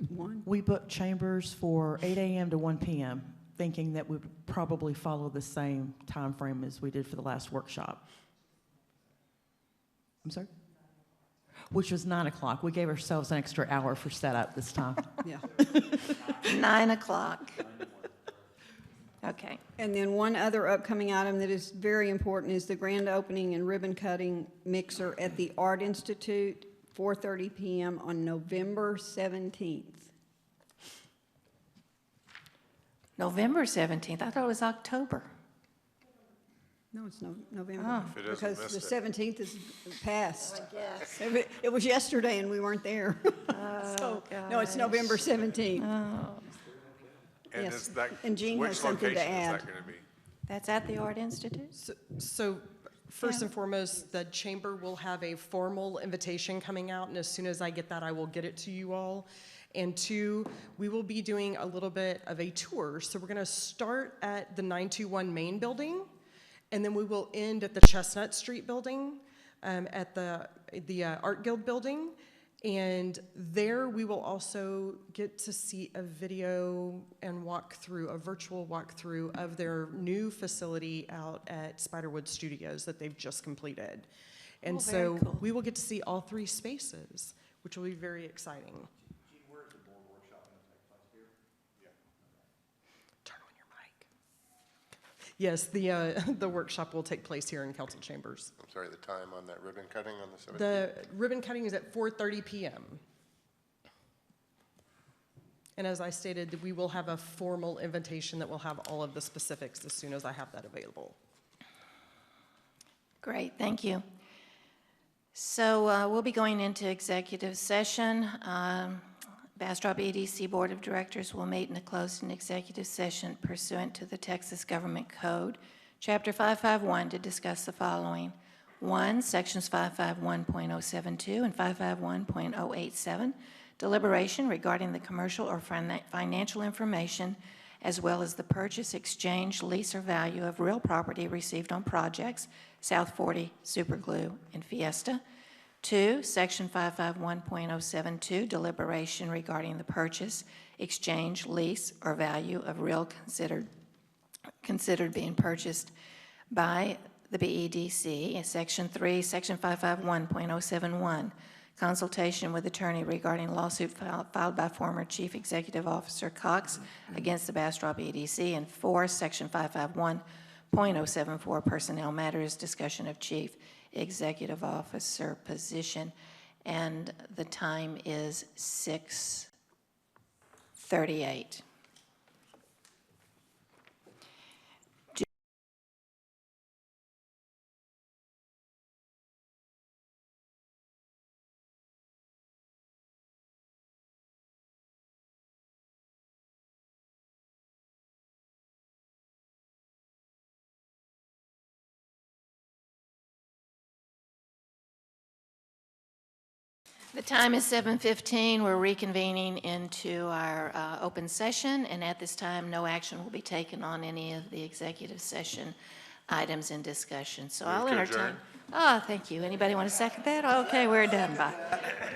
1? we booked chambers for 8 a.m. to 1 p.m., thinking that we would probably follow the same time frame as we did for the last workshop. I'm sorry? Which was 9 o'clock. We gave ourselves an extra hour for setup this time. Yeah. 9 o'clock. Okay. And then one other upcoming item that is very important is the grand opening and ribbon cutting mixer at the Art Institute, 4:30 p.m. on November 17th. November 17th. I thought it was October. No, it's November. Oh. If it isn't, Because missed the it. 17th is past. Yes. It was yesterday and we weren't there. So, no, it's November 17th. And Yes. is that, And Jean which has something to location is add. that going to be? That's at the Art Institute? So first and foremost, the chamber will have a formal invitation coming out, and as soon as I get that, I will get it to you all. And two, we will be doing a little bit of a tour. So we're gonna start at the 921 Main Building, and then we will end at the Chestnut Street Building, at the Art Guild Building. And there we will also get to see a video and a virtual walkthrough of their new facility out at Spiderwood Studios that they've just completed. And very so cool. we will get to see all 3 spaces, which will be very exciting. Turn on your mic. Yes, the workshop will take place here in council chambers. I'm sorry, the time on that ribbon cutting on the 17th? The ribbon cutting is at 4:30 p.m. And as I stated, we will have a formal invitation that will have all of the specifics as soon as I have that available. Great, thank you. So we'll be going into executive session. Bastrop EDC Board of Directors will meet in a closed and executive session pursuant to the Texas Government Code, Chapter 551, to discuss the following. 1, Sections 551.072 and 551.087, deliberation regarding the commercial or financial information, as well as the purchase, exchange, lease, or value of real property received on projects, South 40, Superglue, and Fiesta. 2, Section 551.072, deliberation regarding the purchase, exchange, lease, or value of real considered being purchased by the BEDC. Section 3, Section 551.071, consultation with attorney regarding lawsuit filed by former Chief Executive Officer Cox against the Bastrop EDC. And 4, Section 551.074, personnel matters, discussion of Chief Executive Officer position. And the time is 6:38. The time is 7:15. We're reconvening into our open session, and at this time, no action will be taken on any of the executive session items in discussion. So I'll Move to entertain. adjourn. Oh, thank you. Anybody want to second that? Okay, we're done. Bye.